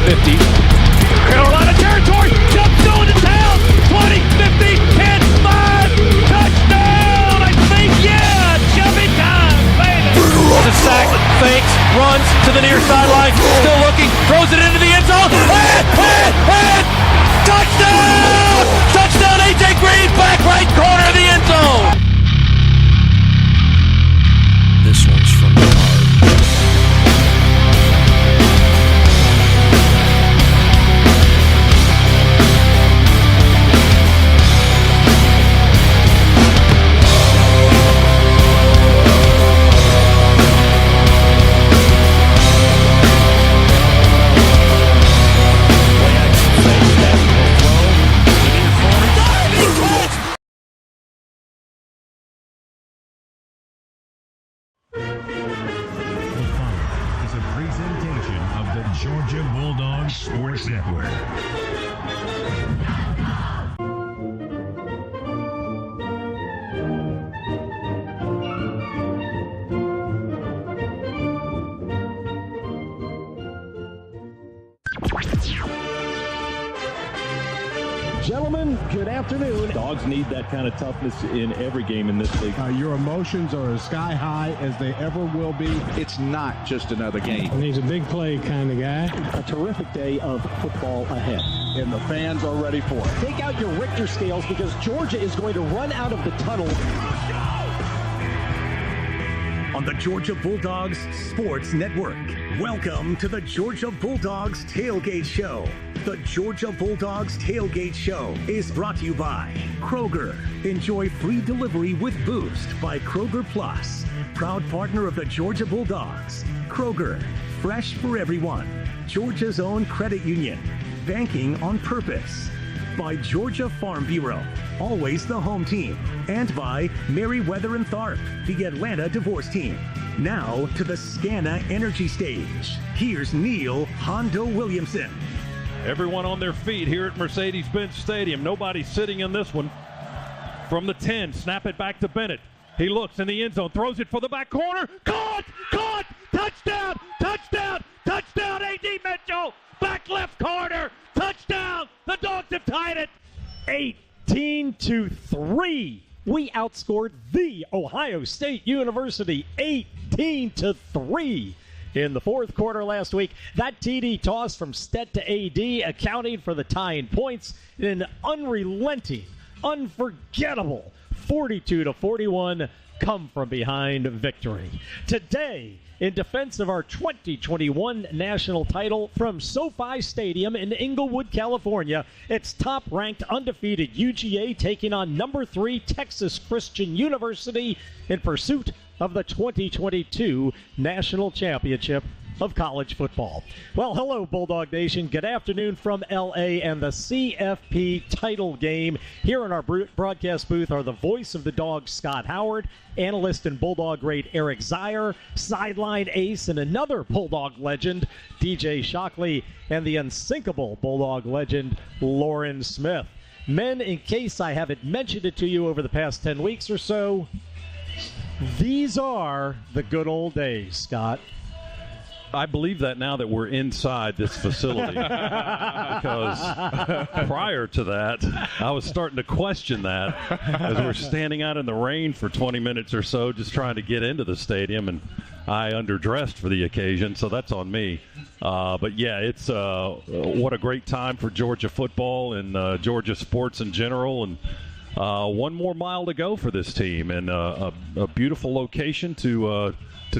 50. Carolina territory, jumps going to town. 20, 50, 10, 5, touchdown! I think, yeah, jumping time, baby. The sack, fakes, runs to the near sideline, still looking, throws it into the end zone. Touchdown! Touchdown, A.J. Green, back right corner of the end zone. This one's from the heart. Georgia Bulldogs Sports Network. Gentlemen, good afternoon. Dogs need that kind of toughness in every game in this league. Your emotions are as sky high as they ever will be. It's not just another game. And he's a big play kind of guy. A terrific day of football ahead. And the fans are ready for it. Take out your Richter scales because Georgia is going to run out of the tunnel. On the Georgia Bulldogs Sports Network. Welcome to the Georgia Bulldogs Tailgate Show. The Georgia Bulldogs Tailgate Show is brought to you by Kroger. Enjoy free delivery with Boost by Kroger Plus. Proud partner of the Georgia Bulldogs. Kroger, fresh for everyone. Georgia's own credit union. Banking on purpose. By Georgia Farm Bureau, always the home team. And by Merriweather and Tharp, the Atlanta divorce team. Now to the Scana Energy Stage. Here's Neil Hondo Williamson. Everyone on their feet here at Mercedes-Benz Stadium. Nobody sitting in this one. From the 10, snap it back to Bennett. He looks in the end zone, throws it for the back corner. Caught! Touchdown! Touchdown! Touchdown! A.D. Mitchell! Back left corner! Touchdown! The Dogs have tied it! 18-3. We outscored the Ohio State University 18-3. In the fourth quarter last week, that TD toss from Stett to AD accounting for the tying points in an unrelenting, unforgettable 42-41 come from behind victory. Today, in defense of our 2021 national title from SoFi Stadium in Inglewood, California, it's top-ranked undefeated UGA taking on number 3 Texas Christian University in pursuit of the 2022 National Championship of college football. Well, hello, Bulldog Nation. Good afternoon from L.A. and the CFP title game. Here in our broadcast booth are the voice of the Dogs, Scott Howard, analyst and Bulldog great Eric Zier, sideline ace and another Bulldog legend, DJ Shockley, and the unsinkable Bulldog legend, Lauren Smith. Men, in case I haven't mentioned it to you over the past 10 weeks or so, these are the good old days, Scott. I believe that now that we're inside this facility. Because prior to that, I was starting to question that as we're standing out in the rain for 20 minutes or so just trying to get into the stadium, and I underdressed for the occasion, so that's on me. But, yeah, it's what a great time for Georgia football and Georgia sports in general, and one more mile to go for this team, and a beautiful location to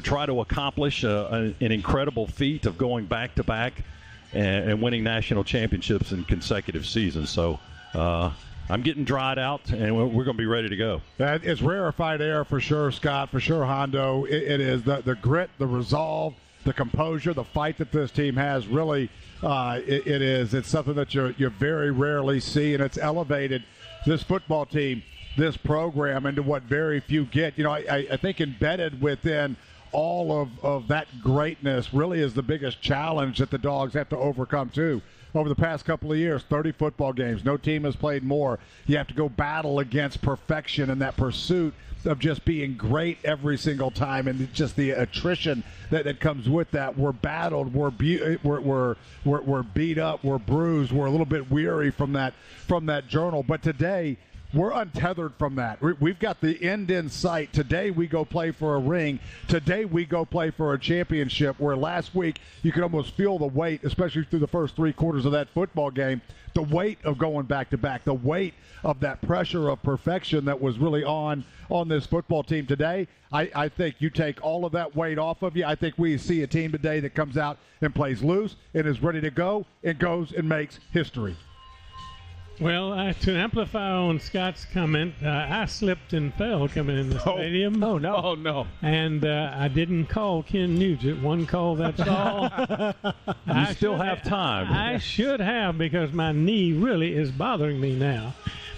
try to accomplish an incredible feat of going back-to-back and winning national championships in consecutive seasons. So I'm getting dried out, and we're going to be ready to go. That is rarefied air for sure, Scott, for sure, Hondo. It is the grit, the resolve, the composure, the fight that this team has. Really, it is. It's something that you very rarely see, and it's elevated this football team, this program, into what very few get. You know, I think embedded within all of that greatness really is the biggest challenge that the Dogs have to overcome too. Over the past couple of years, 30 football games, no team has played more. You have to go battle against perfection and that pursuit of just being great every single time, and just the attrition that comes with that. We're battled, we're beat up, we're bruised, we're a little bit weary from that journal. But today, we're untethered from that. We've got the end in sight. Today we go play for a ring. Today we go play for a championship, where last week you could almost feel the weight, especially through the first 3 quarters of that football game, the weight of going back-to-back, the weight of that pressure of perfection that was really on this football team today. I think you take all of that weight off of you. I think we see a team today that comes out and plays loose and is ready to go and goes and makes history. Well, to amplify on Scott's comment, I slipped and fell coming in the stadium. Oh, no. Oh, no. And I didn't call Ken Nugent. One call, that's all. You still have time. I should have, because my knee really is bothering me now.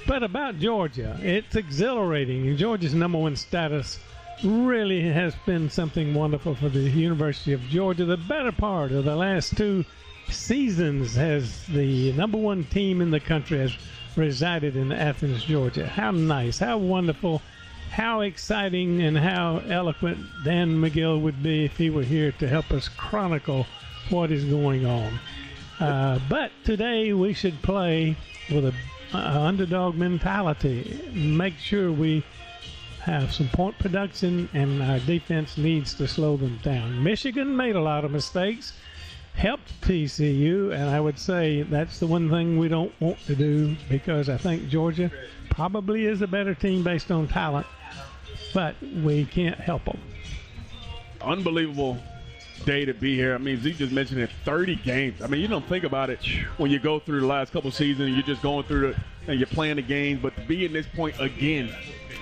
But about Georgia, it's exhilarating. Georgia's #1 status really has been something wonderful for the University of Georgia. The better part of the last 2 seasons has the #1 team in the country has resided in Athens, Georgia. How nice, how wonderful, how exciting, and how eloquent Dan McGill would be if he were here to help us chronicle what is going on. But today we should play with a underdog mentality. Make sure we have some point production, and our defense needs to slow them down. Michigan made a lot of mistakes, helped TCU, and I would say that's the one thing we don't want to do, because I think Georgia probably is a better team based on talent, but we can't help them. Unbelievable day to be here. I mean, Z just mentioned it, 30 games. I mean, you don't think about it when you go through the last couple seasons, you're just going through and you're playing the games, but to be in this point again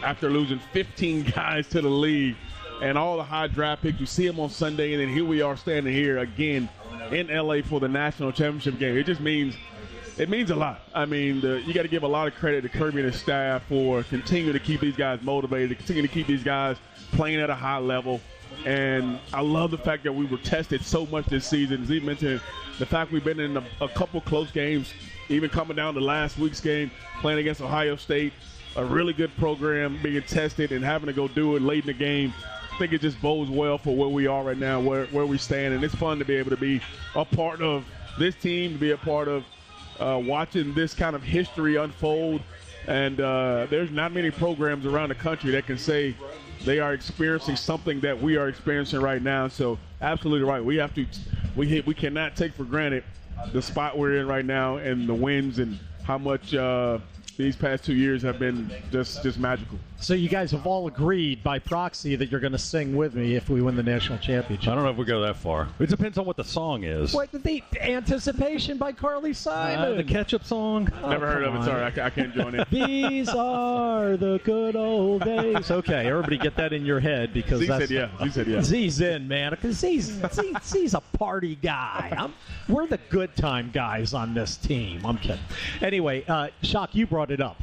after losing 15 guys to the league and all the high draft picks, you see them on Sunday, and then here we are standing here again in LA for the national championship game. It means a lot. I mean, you got to give a lot of credit to Kirby and his staff for continuing to keep these guys motivated, to continue to keep these guys playing at a high level. And I love the fact that we were tested so much this season. As he mentioned, the fact we've been in a couple close games, even coming down to last week's game, playing against Ohio State, a really good program, being tested and having to go do it late in the game. I think it just bodes well for where we are right now, where we stand. And it's fun to be able to be a part of this team, to be a part of watching this kind of history unfold. And there's not many programs around the country that can say they are experiencing something that we are experiencing right now. So absolutely right. We cannot take for granted the spot we're in right now and the wins and how much these past 2 years have been just magical. So you guys have all agreed by proxy that you're going to sing with me if we win the national championship. I don't know if we go that far. It depends on what the song is. What, the Anticipation by Carly Simon? The ketchup song? Never heard of it. Sorry, I can't join in. These are the good old days. Okay, everybody get that in your head, because Z said yeah. Z's in, man. Because Z's a party guy. We're the good time guys on this team. I'm kidding. Anyway, Shock, you brought it up.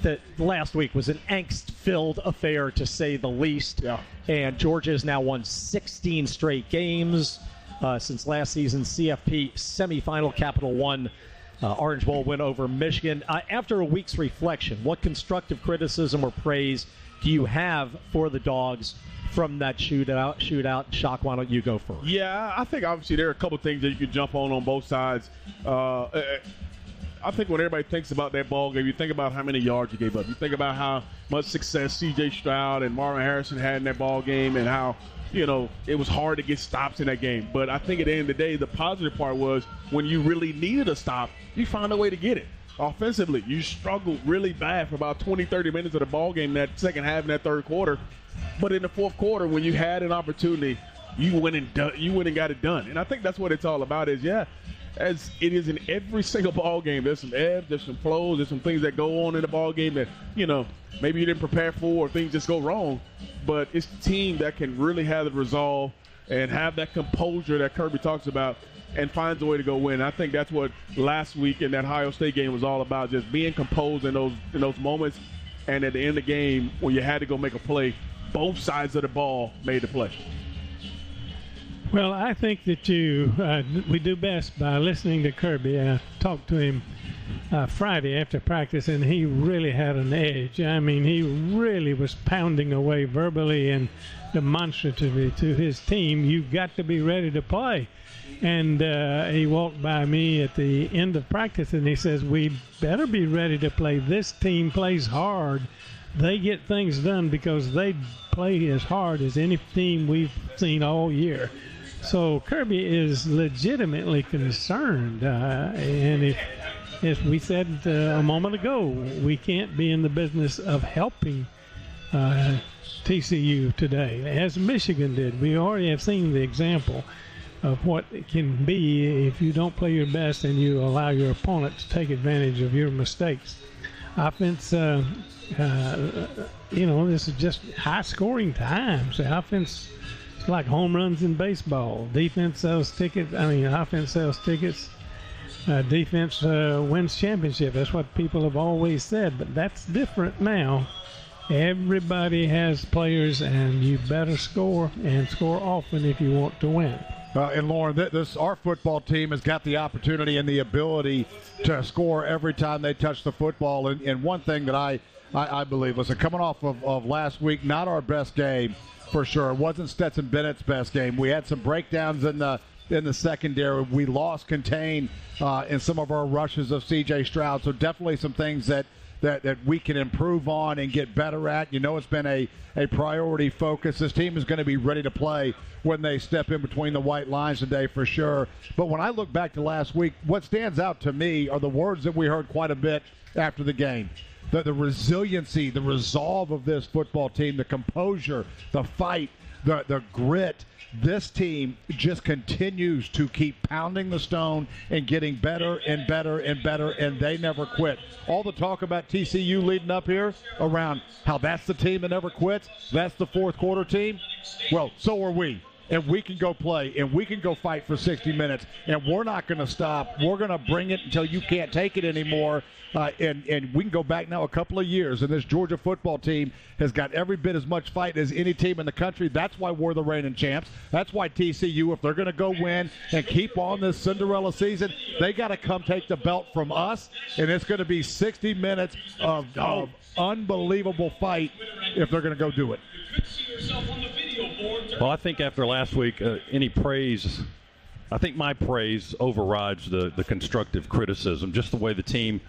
That last week was an angst-filled affair, to say the least. Yeah. And Georgia has now won 16 straight games since last season's CFP semifinal Capital One Orange Bowl win over Michigan. After a week's reflection, what constructive criticism or praise do you have for the Dogs from that shootout? Shock, why don't you go first? Yeah, I think obviously there are a couple things that you could jump on both sides. I think when everybody thinks about that ball game, you think about how many yards you gave up. You think about how much success C.J. Stroud and Marvin Harrison had in that ball game, and how, it was hard to get stops in that game. But I think at the end of the day, the positive part was when you really needed a stop, you found a way to get it. Offensively, you struggled really bad for about 20, 30 minutes of the ball game, that second half and that third quarter. But in the fourth quarter, when you had an opportunity, you went and got it done. And I think that's what it's all about is, as it is in every single ball game, there's some ebbs, there's some flows, there's some things that go on in the ball game that, maybe you didn't prepare for, or things just go wrong. But it's the team that can really have the resolve and have that composure that Kirby talks about and finds a way to go win. I think that's what last week in that Ohio State game was all about, just being composed in those moments. And at the end of the game, when you had to go make a play, both sides of the ball made the play? Well, I think that we do best by listening to Kirby. I talked to him Friday after practice, and he really had an edge. I mean, he really was pounding away verbally and demonstratively to his team. You've got to be ready to play. And he walked by me at the end of practice, and he says, we better be ready to play. This team plays hard. They get things done because they play as hard as any team we've seen all year. So Kirby is legitimately concerned. And if we said a moment ago, we can't be in the business of helping TCU today, as Michigan did. We already have seen the example of what it can be if you don't play your best and you allow your opponent to take advantage of your mistakes. Offense, this is just high-scoring times. The offense is like home runs in baseball. Defense sells tickets. Offense sells tickets. Defense wins championship. That's what people have always said, but that's different now. Everybody has players, and you better score and score often if you want to win. And Lauren, our football team has got the opportunity and the ability to score every time they touch the football. And one thing that I believe, listen, coming off of last week, not our best game for sure. It wasn't Stetson Bennett's best game. We had some breakdowns in the secondary. We lost contain in some of our rushes of C.J. Stroud. So definitely some things that we can improve on and get better at. It's been a priority focus. This team is going to be ready to play when they step in between the white lines today for sure. But when I look back to last week, what stands out to me are the words that we heard quite a bit after the game. The resiliency, the resolve of this football team, the composure, the fight, the grit. This team just continues to keep pounding the stone and getting better and better and better, and they never quit. All the talk about TCU leading up here around how that's the team that never quits, that's the fourth quarter team, well, so are we. And we can go play, and we can go fight for 60 minutes, and we're not going to stop. We're going to bring it until you can't take it anymore, and we can go back now a couple of years, and this Georgia football team has got every bit as much fight as any team in the country. That's why we're the reigning champs. That's why TCU, if they're going to go win and keep on this Cinderella season, they got to come take the belt from us, and it's going to be 60 minutes of unbelievable fight if they're going to go do it. Well, I think after last week, any praise, I think my praise overrides the constructive criticism. Just the way the team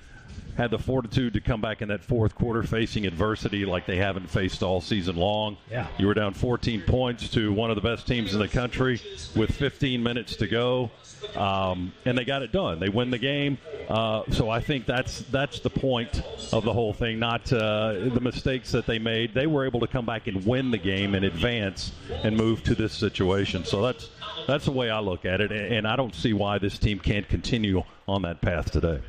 had the fortitude to come back in that fourth quarter facing adversity like they haven't faced all season long. Yeah. You were down 14 points to one of the best teams in the country with 15 minutes to go, and they got it done. They win the game. So I think that's the point of the whole thing, not the mistakes that they made. They were able to come back and win the game and advance and move to this situation. So that's the way I look at it, and I don't see why this team can't continue on that path today.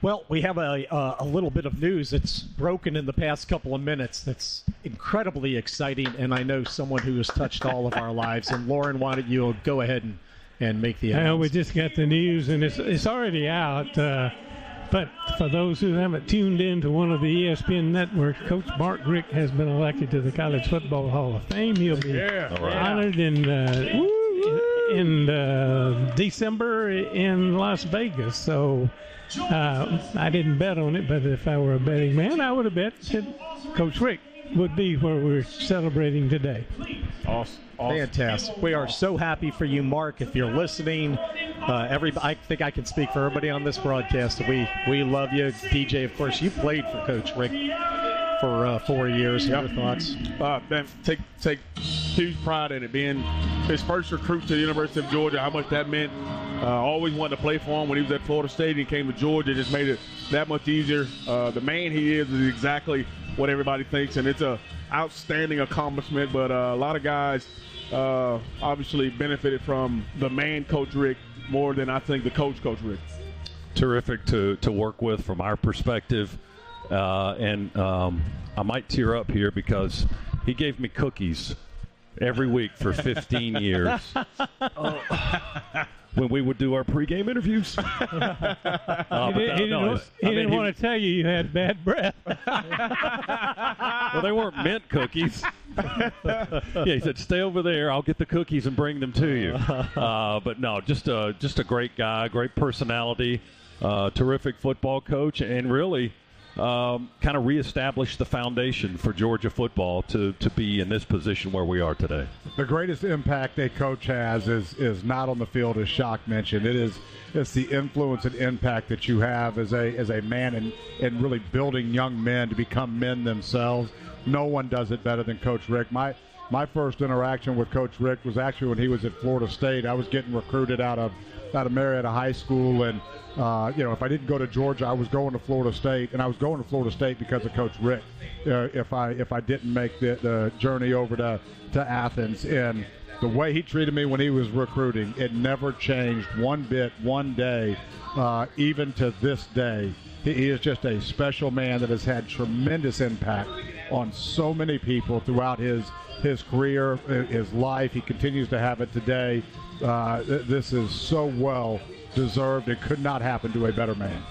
Well, we have a little bit of news that's broken in the past couple of minutes that's incredibly exciting, and I know someone who has touched all of our lives. And Lauren, why don't you go ahead and make the announcement? We just got the news, and it's already out. But for those who haven't tuned in to one of the ESPN networks, Coach Bart Grick has been elected to the College Football Hall of Fame. He'll be honored in December in Las Vegas. So I didn't bet on it, but if I were a betting man, I would have bet that Coach Rick would be where we're celebrating today. Awesome. Fantastic. We are so happy for you, Mark. If you're listening, I think I can speak for everybody on this broadcast. We love you. DJ, of course, you played for Coach Rick for 4 years. Your thoughts? Man, take huge pride in it, being his first recruit to the University of Georgia, how much that meant. Always wanted to play for him when he was at Florida State. He came to Georgia, just made it that much easier. The man he is exactly what everybody thinks, and it's a outstanding accomplishment. But a lot of guys obviously benefited from the man Coach Rick more than I think the Coach Rick. Terrific to work with from our perspective, and I might tear up here because he gave me cookies every week for 15 years. When we would do our pregame interviews. He didn't want to tell you had bad breath. Well, they weren't mint cookies. Yeah, he said, stay over there. I'll get the cookies and bring them to you. But no, just a great guy, great personality, terrific football coach, and really kind of reestablished the foundation for Georgia football to be in this position where we are today. The greatest impact a coach has is not on the field, as Shock mentioned. It's the influence and impact that you have as a man and really building young men to become men themselves. No one does it better than Coach Rick. My first interaction with Coach Rick was actually when he was at Florida State. I was getting recruited out of Marietta High School, and if I didn't go to Georgia, I was going to Florida State, and I was going to Florida State because of Coach Rick. If I didn't make the journey over to Athens, and the way he treated me when he was recruiting, it never changed one bit, one day, even to this day. He is just a special man that has had tremendous impact on so many people throughout his career, his life. He continues to have it today. This is so well deserved. It could not happen to a better man.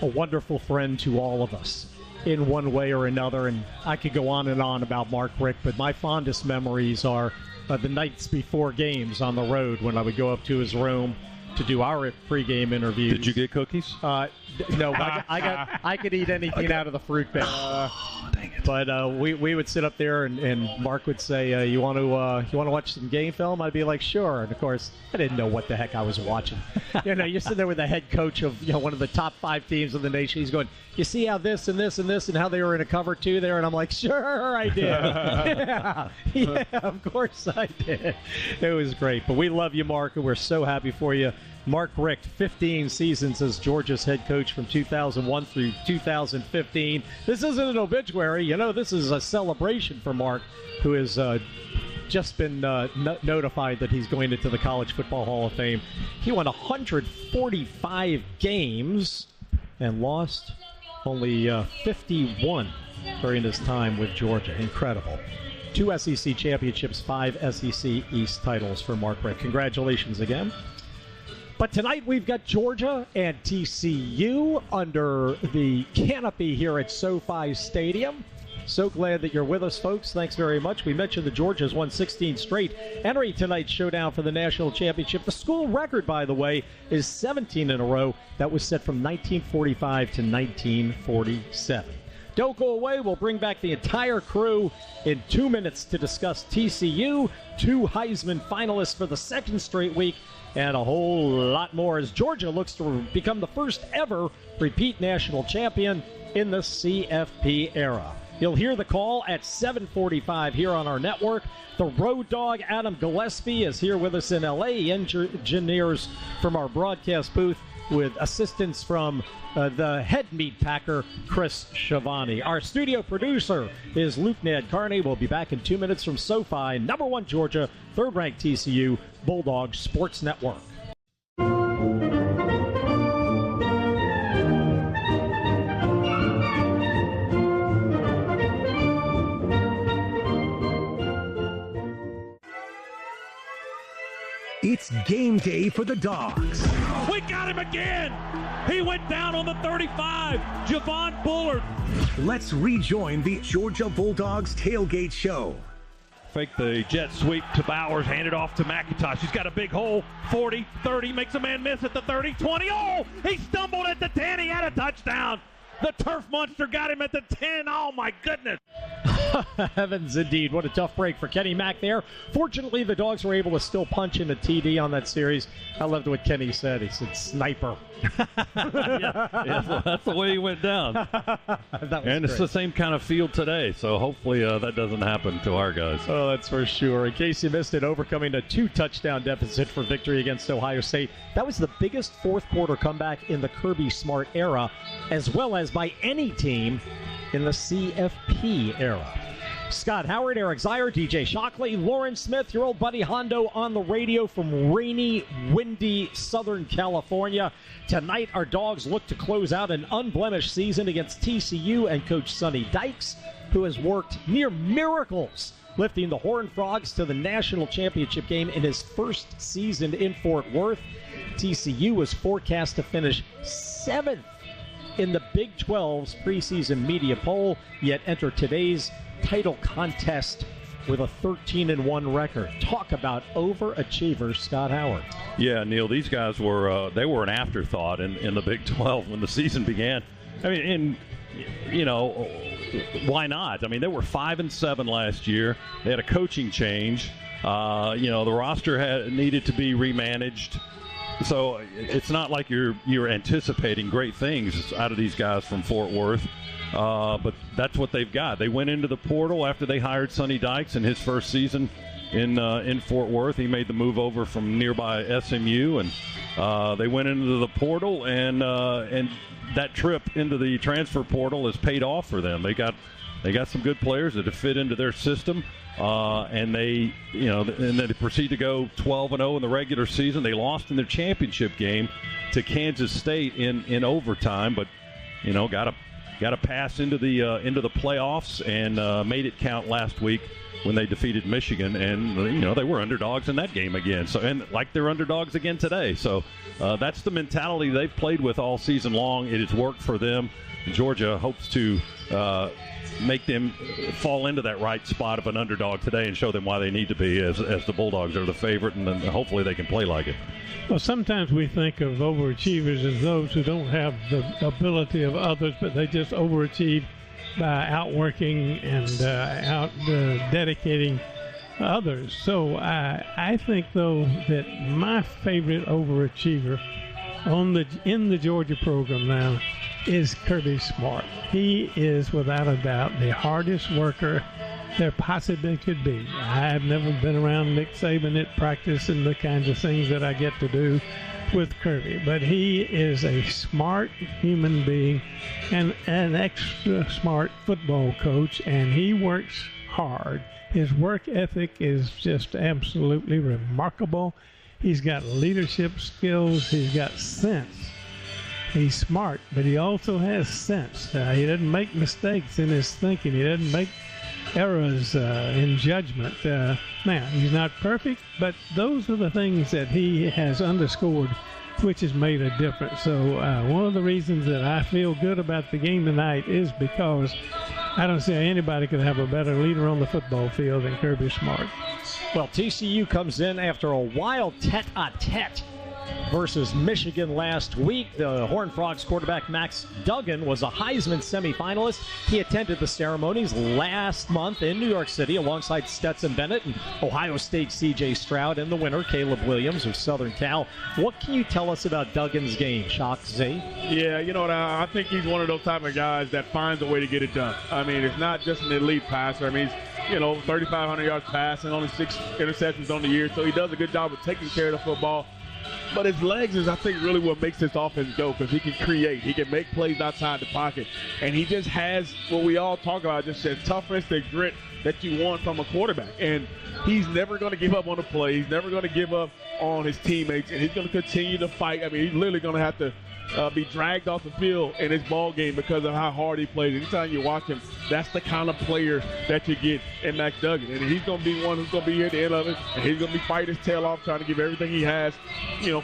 A wonderful friend to all of us in one way or another, and I could go on and on about Mark Richt, but my fondest memories are the nights before games on the road when I would go up to his room to do our pregame interviews. Did you get cookies? No, I could eat anything out of the fruit bin. Dang it. But we would sit up there, and Mark would say, "You want to watch some game film?" I'd be like, "Sure." And of course, I didn't know what the heck I was watching. You're sitting there with the head coach of one of the top 5 teams in the nation. He's going, "You see how this and this and this and how they were in a cover 2 there?" And I'm like, "Sure, I did." yeah, of course I did. It was great. But we love you, Mark, and we're so happy for you. Mark Richt, 15 seasons as Georgia's head coach from 2001 through 2015. This isn't an obituary. This is a celebration for Mark, who has just been notified that he's going into the College Football Hall of Fame. He won 145 games and lost only 51 during his time with Georgia. Incredible. 2 SEC championships, 5 SEC East titles for Mark Richt. Congratulations again. But tonight we've got Georgia and TCU under the canopy here at SoFi Stadium. So glad that you're with us, folks. Thanks very much. We mentioned that Georgia's won 16 straight, entering tonight's showdown for the national championship. The school record, by the way, is 17 in a row. That was set from 1945 to 1947. Don't go away. We'll bring back the entire crew in 2 minutes to discuss TCU, 2 Heisman finalists for the second straight week, and a whole lot more as Georgia looks to become the first ever repeat national champion in the CFP era. You'll hear the call at 7:45 here on our network. The Road Dog, Adam Gillespie, is here with us in L.A. Engineers from our broadcast booth with assistance from the head meat packer, Chris Schiavone. Our studio producer is Luke Nadkarni. We'll be back in 2 minutes from SoFi, number 1 Georgia, 3rd-ranked TCU, Bulldog Sports Network. It's game day for the Dogs. We got him again. He went down on the 35. Javon Bullard. Let's rejoin the Georgia Bulldogs Tailgate Show. Fake the jet sweep to Bowers, hand it off to McIntosh. He's got a big hole. 40, 30, makes a man miss at the 30, 20. Oh, he stumbled at the 10. He had a touchdown. The turf monster got him at the 10. Oh, my goodness. Heavens, indeed. What a tough break for Kenny Mack there. Fortunately, the Dogs were able to still punch in a TD on that series. I loved what Kenny said. He said, sniper. Yeah, that's the way he went down. And it's the same kind of field today, so hopefully that doesn't happen to our guys. Oh, that's for sure. In case you missed it, overcoming a 2-touchdown deficit for victory against Ohio State. That was the biggest fourth-quarter comeback in the Kirby Smart era, as well as by any team in the CFP era. Scott Howard, Eric Zier, DJ Shockley, Lauren Smith, your old buddy Hondo on the radio from rainy, windy Southern California. Tonight, our Dogs look to close out an unblemished season against TCU and Coach Sonny Dykes, who has worked near miracles, lifting the Horned Frogs to the national championship game in his first season in Fort Worth. TCU is forecast to finish 7th in the Big 12's preseason media poll, yet enter today's title contest with a 13-1 record. Talk about overachievers, Scott Howard. Yeah, Neil, these guys were they were an afterthought in the Big 12 when the season began. I mean, why not? I mean, they were 5-7 last year. They had a coaching change. The roster needed to be remanaged. So it's not like you're anticipating great things out of these guys from Fort Worth. But that's what they've got. They went into the portal after they hired Sonny Dykes in his first season in Fort Worth. He made the move over from nearby SMU, and they went into the portal, and that trip into the transfer portal has paid off for them. They got some good players that have fit into their system, and they proceed to go 12-0 in the regular season. They lost in their championship game to Kansas State in overtime, but got to pass into the playoffs and made it count last week when they defeated Michigan, and they were underdogs in that game again. So, and like they're underdogs again today. So that's the mentality they've played with all season long. It has worked for them. Georgia hopes to make them fall into that right spot of an underdog today and show them why they need to be as the Bulldogs are the favorite, and then hopefully they can play like it. Well, sometimes we think of overachievers as those who don't have the ability of others, but they just overachieve by outworking and dedicating others. So I think, though, that my favorite overachiever in the Georgia program now is Kirby Smart. He is, without a doubt, the hardest worker there possibly could be. I've never been around Nick Saban at practice and the kinds of things that I get to do with Kirby, but he is a smart human being and an extra smart football coach, and he works hard. His work ethic is just absolutely remarkable. He's got leadership skills. He's got sense. He's smart, but he also has sense. He doesn't make mistakes in his thinking. He doesn't make errors in judgment. Now, he's not perfect, but those are the things that he has underscored, which has made a difference. So one of the reasons that I feel good about the game tonight is because I don't see how anybody could have a better leader on the football field than Kirby Smart. Well, TCU comes in after a wild tete-a-tete versus Michigan last week. The Horned Frogs quarterback Max Duggan was a Heisman semifinalist. He attended the ceremonies last month in New York City alongside Stetson Bennett and Ohio State C.J. Stroud and the winner, Caleb Williams of Southern Cal. What can you tell us about Duggan's game, Shock Z? Yeah, I think he's one of those type of guys that finds a way to get it done. I mean, it's not just an elite passer. I mean, he's 3,500 yards passing, only 6 interceptions on the year, so he does a good job of taking care of the football. But his legs is, I think, really what makes this offense go, because he can create. He can make plays outside the pocket. And he just has what we all talk about, just the toughness, the grit that you want from a quarterback. And he's never going to give up on the play. He's never going to give up on his teammates. And he's going to continue to fight. I mean, he's literally going to have to be dragged off the field in his ball game because of how hard he plays. Anytime you watch him, that's the kind of player that you get in Max Duggan. And he's going to be one who's going to be here at the end of it, and he's going to be fighting his tail off, trying to give everything he has,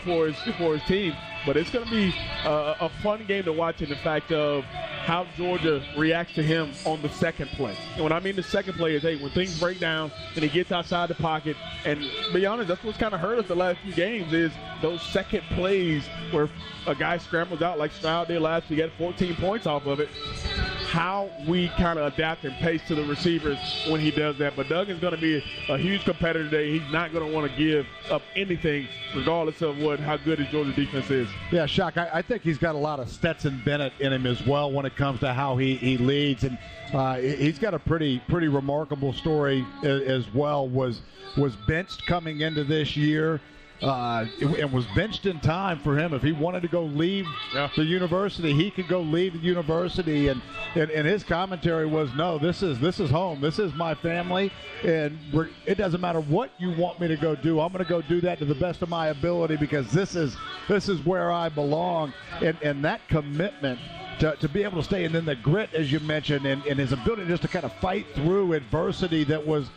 for his team. But it's going to be a fun game to watch in the fact of how Georgia reacts to him on the second play. And what I mean the second play is, when things break down and he gets outside the pocket, and to be honest, that's what's kind of hurt us the last few games is those second plays where a guy scrambles out like Stroud did last week, got 14 points off of it. How we kind of adapt and pace to the receivers when he does that. But Duggan's going to be a huge competitor today. He's not going to want to give up anything regardless of how good his Georgia defense is. Yeah, Shock, I think he's got a lot of Stetson Bennett in him as well when it comes to how he leads. And he's got a pretty remarkable story as well. Was benched coming into this year. And was benched in time for him. If he wanted to go leave the university, he could go leave the university. And his commentary was, no, this is home. This is my family. And it doesn't matter what you want me to go do. I'm going to go do that to the best of my ability because this is where I belong. And that commitment to be able to stay, and then the grit, as you mentioned, and his ability just to kind of fight through adversity that was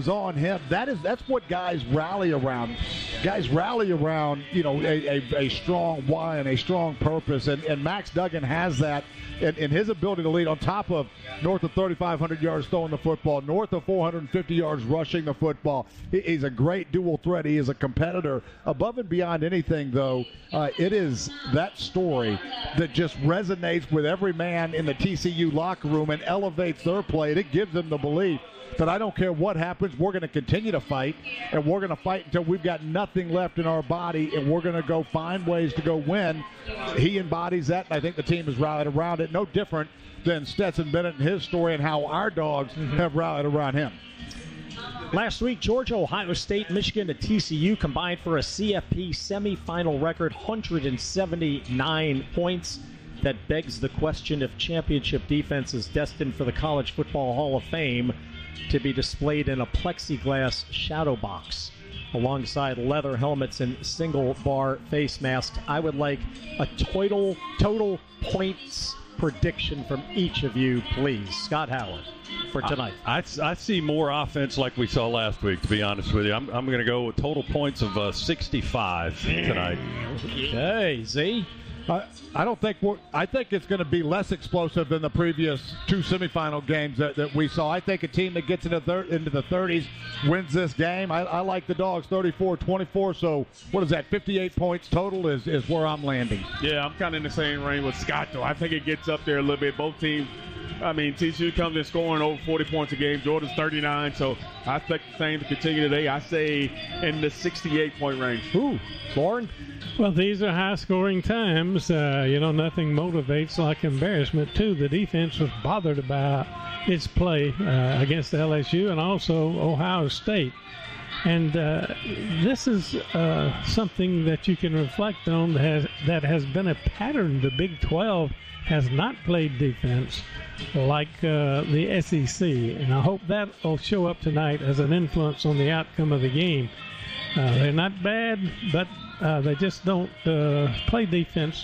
on him. That's what guys rally around. Guys rally around, a strong why and a strong purpose, and Max Duggan has that in his ability to lead on top of north of 3,500 yards throwing the football, north of 450 yards rushing the football. He's a great dual threat. He is a competitor. Above and beyond anything, though, it is that story that just resonates with every man in the TCU locker room and elevates their play. It gives them the belief that I don't care what happens, we're going to continue to fight, and we're going to fight until we've got nothing left in our body, and we're going to go find ways to go win. He embodies that, and I think the team has rallied around it. No different than Stetson Bennett and his story and how our dogs have rallied around him. Last week, Georgia, Ohio State, Michigan, and TCU combined for a CFP semifinal record, 179 points. That begs the question if championship defense is destined for the College Football Hall of Fame to be displayed in a plexiglass shadow box alongside leather helmets and single-bar face masks. I would like a total points prediction from each of you, please. Scott Howard, for tonight. I see more offense like we saw last week, to be honest with you. I'm going to go with total points of 65 tonight. Okay, Z? I think it's going to be less explosive than the previous two semifinal games that we saw. I think a team that gets into the 30s wins this game. I like the Dogs 34-24. So what is that? 58 points total is where I'm landing. Yeah, I'm kind of in the same range with Scott, though. I think it gets up there a little bit. Both teams. I mean, TCU comes in scoring over 40 points a game. Georgia's 39, so I expect the same to continue today. I say in the 68-point range. Ooh, Lauren? Well, these are high-scoring times. Nothing motivates like embarrassment, too. The defense was bothered about its play against LSU and also Ohio State. And this is something that you can reflect on that has been a pattern. The Big 12 has not played defense like the SEC, and I hope that will show up tonight as an influence on the outcome of the game. They're not bad, but they just don't play defense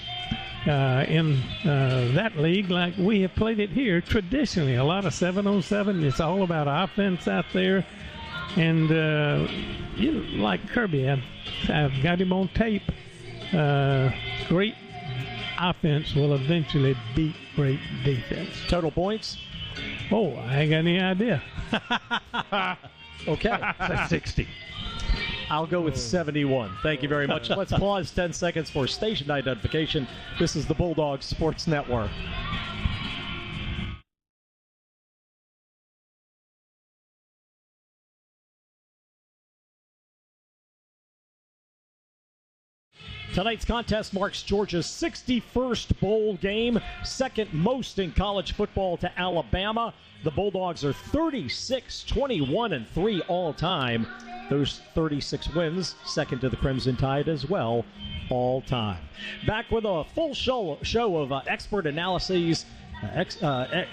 in that league like we have played it here traditionally. A lot of 7-on-7. It's all about offense out there. And like Kirby, I've got him on tape. Great offense will eventually beat great defense. Total points? Oh, I ain't got any idea. Okay. 60. I'll go with 71. Thank you very much. Let's pause 10 seconds for station identification. This is the Bulldog Sports Network. Tonight's contest marks Georgia's 61st bowl game, second most in college football to Alabama. The Bulldogs are 36-21-3 all time. Those 36 wins, second to the Crimson Tide as well, all time. Back with a full show of expert analyses,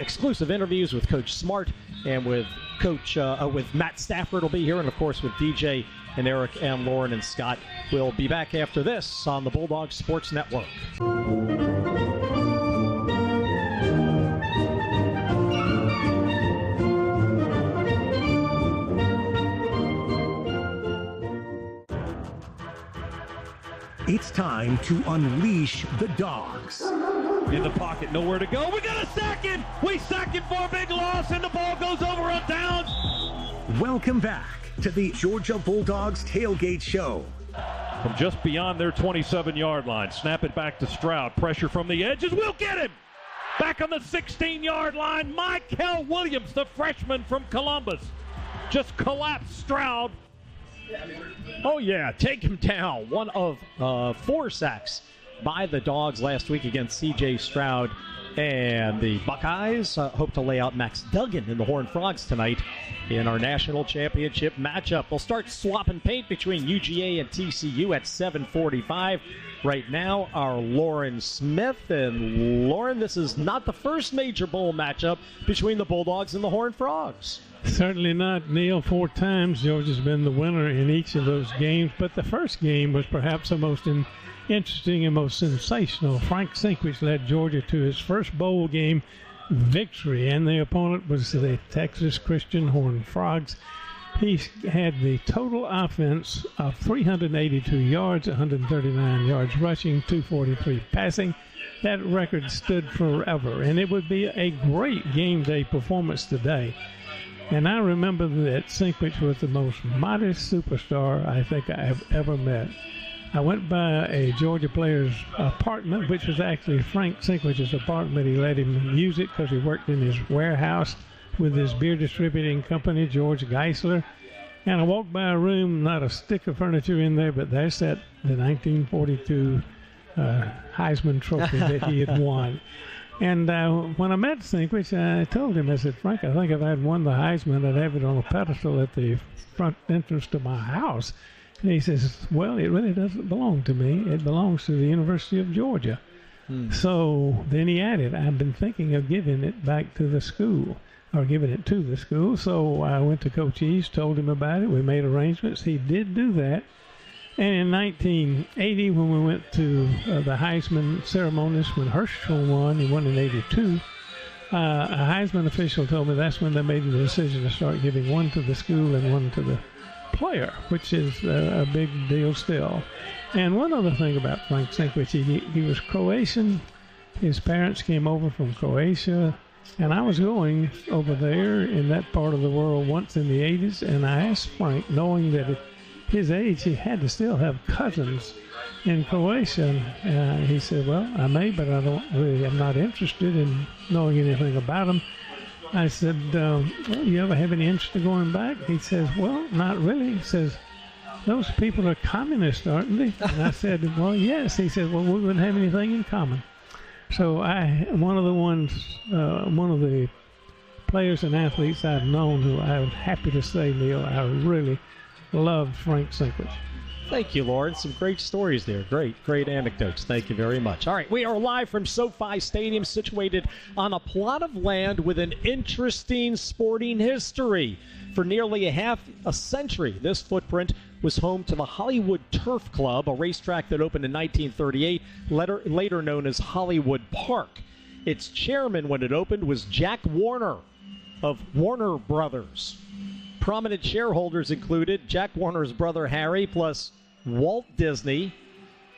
exclusive interviews with Coach Smart and with with Matt Stafford will be here, and of course with DJ and Eric and Lauren and Scott. We'll be back after this on the Bulldog Sports Network. It's time to unleash the dogs. In the pocket, nowhere to go. We got a sack him. We sack him for a big loss, and the ball goes over on downs. Welcome back to the Georgia Bulldogs Tailgate Show. From just beyond their 27-yard line, snap it back to Stroud. Pressure from the edges. We'll get him. Back on the 16-yard line, Michael Williams, the freshman from Columbus, just collapsed Stroud. Oh, yeah, take him down. One of 4 sacks by the Dogs last week against C.J. Stroud. And the Buckeyes hope to lay out Max Duggan in the Horned Frogs tonight in our national championship matchup. We'll start swapping paint between UGA and TCU at 7:45. Right now, our Lauren Smith. And Lauren, this is not the first major bowl matchup between the Bulldogs and the Horned Frogs. Certainly not, Neil. 4 times Georgia's been the winner in each of those games, but the first game was perhaps the most interesting and most sensational. Frank Sinkwich led Georgia to his first bowl game victory, and the opponent was the Texas Christian Horned Frogs. He had the total offense of 382 yards, 139 yards rushing, 243 passing. That record stood forever, and it would be a great game day performance today. And I remember that Sinkwich was the most modest superstar I think I have ever met. I went by a Georgia player's apartment, which was actually Frank Sinkwich's apartment. He let him use it because he worked in his warehouse with his beer distributing company, George Geisler. And I walked by a room, not a stick of furniture in there, but there sat the 1942 Heisman Trophy that he had won. And when I met Sinkwich, I told him, I said, Frank, I think if I'd won the Heisman, I'd have it on a pedestal at the front entrance to my house. And he says, well, it really doesn't belong to me. It belongs to the University of Georgia. So then he added, I've been thinking of giving it back to the school, or giving it to the school. So I went to Coach East, told him about it. We made arrangements. He did do that. And in 1980, when we went to the Heisman ceremonies, when Herschel won, he won in 82, a Heisman official told me that's when they made the decision to start giving one to the school and one to the player, which is a big deal still. And one other thing about Frank Sinkwich, he was Croatian. His parents came over from Croatia, and I was going over there in that part of the world once in the 80s, and I asked Frank, knowing that at his age he had to still have cousins in Croatia, and he said, well, I may, but I'm not interested in knowing anything about them. I said, well, you ever have any interest in going back? He says, well, not really. He says, those people are communists, aren't they? And I said, well, yes. He said, well, we wouldn't have anything in common. So one of the players and athletes I've known who I'm happy to say, Neil, I really loved Frank Sinkwich. Thank you, Lawrence. Some great stories there. Great anecdotes. Thank you very much. All right, we are live from SoFi Stadium, situated on a plot of land with an interesting sporting history. For nearly half a century, this footprint was home to the Hollywood Turf Club, a racetrack that opened in 1938, later known as Hollywood Park. Its chairman when it opened was Jack Warner of Warner Brothers. Prominent shareholders included Jack Warner's brother Harry, plus Walt Disney,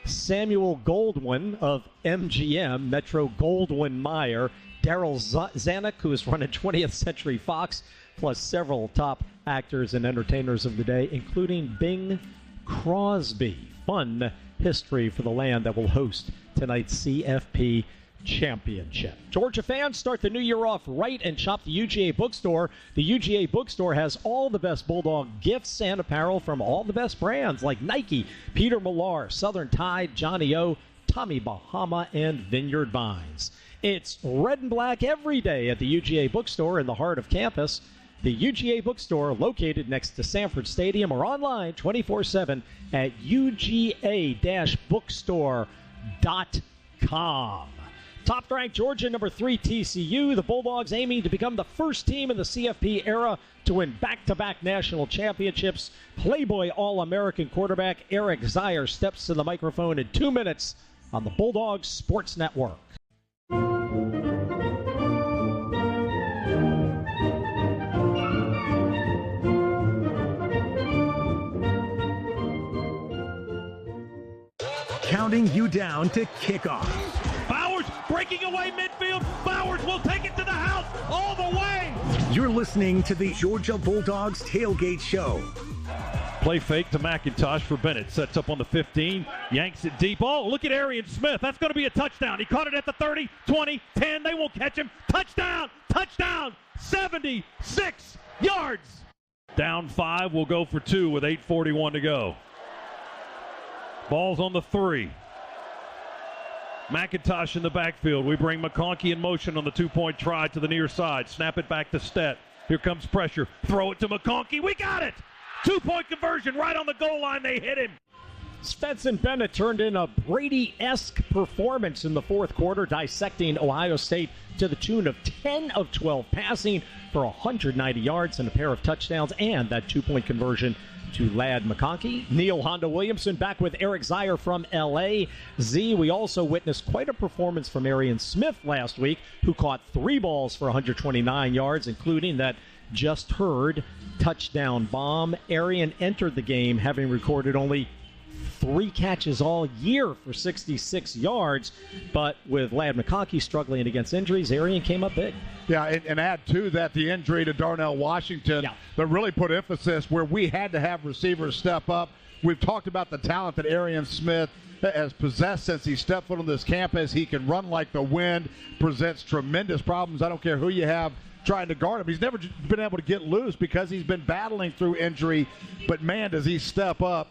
Samuel Goldwyn of MGM, Metro-Goldwyn-Mayer, Daryl Zanuck, who is running 20th Century Fox, plus several top actors and entertainers of the day, including Bing Crosby. Fun history for the land that will host tonight's CFP Championship. Georgia fans, start the new year off right and shop the UGA Bookstore. The UGA Bookstore has all the best Bulldog gifts and apparel from all the best brands like Nike, Peter Millar, Southern Tide, Johnny O, Tommy Bahama, and Vineyard Vines. It's red and black every day at the UGA Bookstore in the heart of campus. The UGA Bookstore, located next to Sanford Stadium, or online 24/7 at uga-bookstore.com. Top-ranked Georgia, number 3 TCU. The Bulldogs aiming to become the first team in the CFP era to win back-to-back national championships. Playboy All-American quarterback Eric Zier steps to the microphone in 2 minutes on the Bulldogs Sports Network. Counting you down to kickoff. Bowers breaking away midfield. Bowers will take it to the house all the way. You're listening to the Georgia Bulldogs Tailgate Show. Play fake to McIntosh for Bennett. Sets up on the 15. Yanks it deep. Oh, look at Arian Smith. That's going to be a touchdown. He caught it at the 30, 20, 10. They won't catch him. Touchdown! Touchdown! 76 yards. Down 5. We'll go for 2 with 8:41 to go. Ball's on the 3. McIntosh in the backfield. We bring McConkey in motion on the 2-point try to the near side. Snap it back to Stett. Here comes pressure. Throw it to McConkey. We got it! 2-point conversion right on the goal line. They hit him. Stetson Bennett turned in a Brady-esque performance in the fourth quarter, dissecting Ohio State to the tune of 10 of 12 passing for 190 yards and a pair of touchdowns, and that 2-point conversion to Ladd McConkey. Neil Honda Williamson back with Eric Zier from L.A. Z, we also witnessed quite a performance from Arian Smith last week, who caught 3 balls for 129 yards, including that just heard touchdown bomb. Arian entered the game having recorded only 3 catches all year for 66 yards, but with Ladd McConkey struggling against injuries, Arian came up big. Yeah, and add to that the injury to Darnell Washington that really put emphasis where we had to have receivers step up. We've talked about the talent that Arian Smith has possessed since he stepped foot on this campus. He can run like the wind, presents tremendous problems. I don't care who you have trying to guard him. He's never been able to get loose because he's been battling through injury, but man, does he step up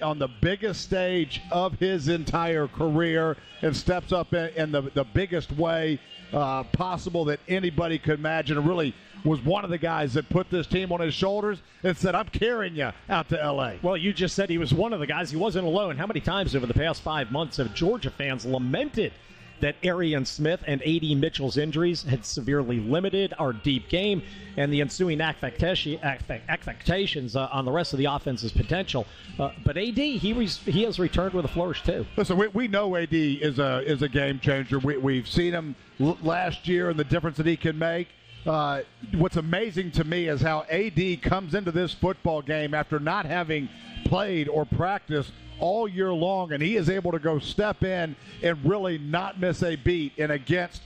on the biggest stage of his entire career and steps up in the biggest way possible that anybody could imagine. And really was one of the guys that put this team on his shoulders and said, I'm carrying you out to L.A. Well, you just said he was one of the guys. He wasn't alone. How many times over the past 5 months have Georgia fans lamented that Arian Smith and A.D. Mitchell's injuries had severely limited our deep game and the ensuing expectations on the rest of the offense's potential. But A.D., he has returned with a flourish, too. Listen, we know A.D. is a game changer. We've seen him last year and the difference that he can make. What's amazing to me is how A.D. comes into this football game after not having played or practiced all year long, and he is able to go step in and really not miss a beat, and against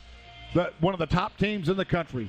one of the top teams in the country,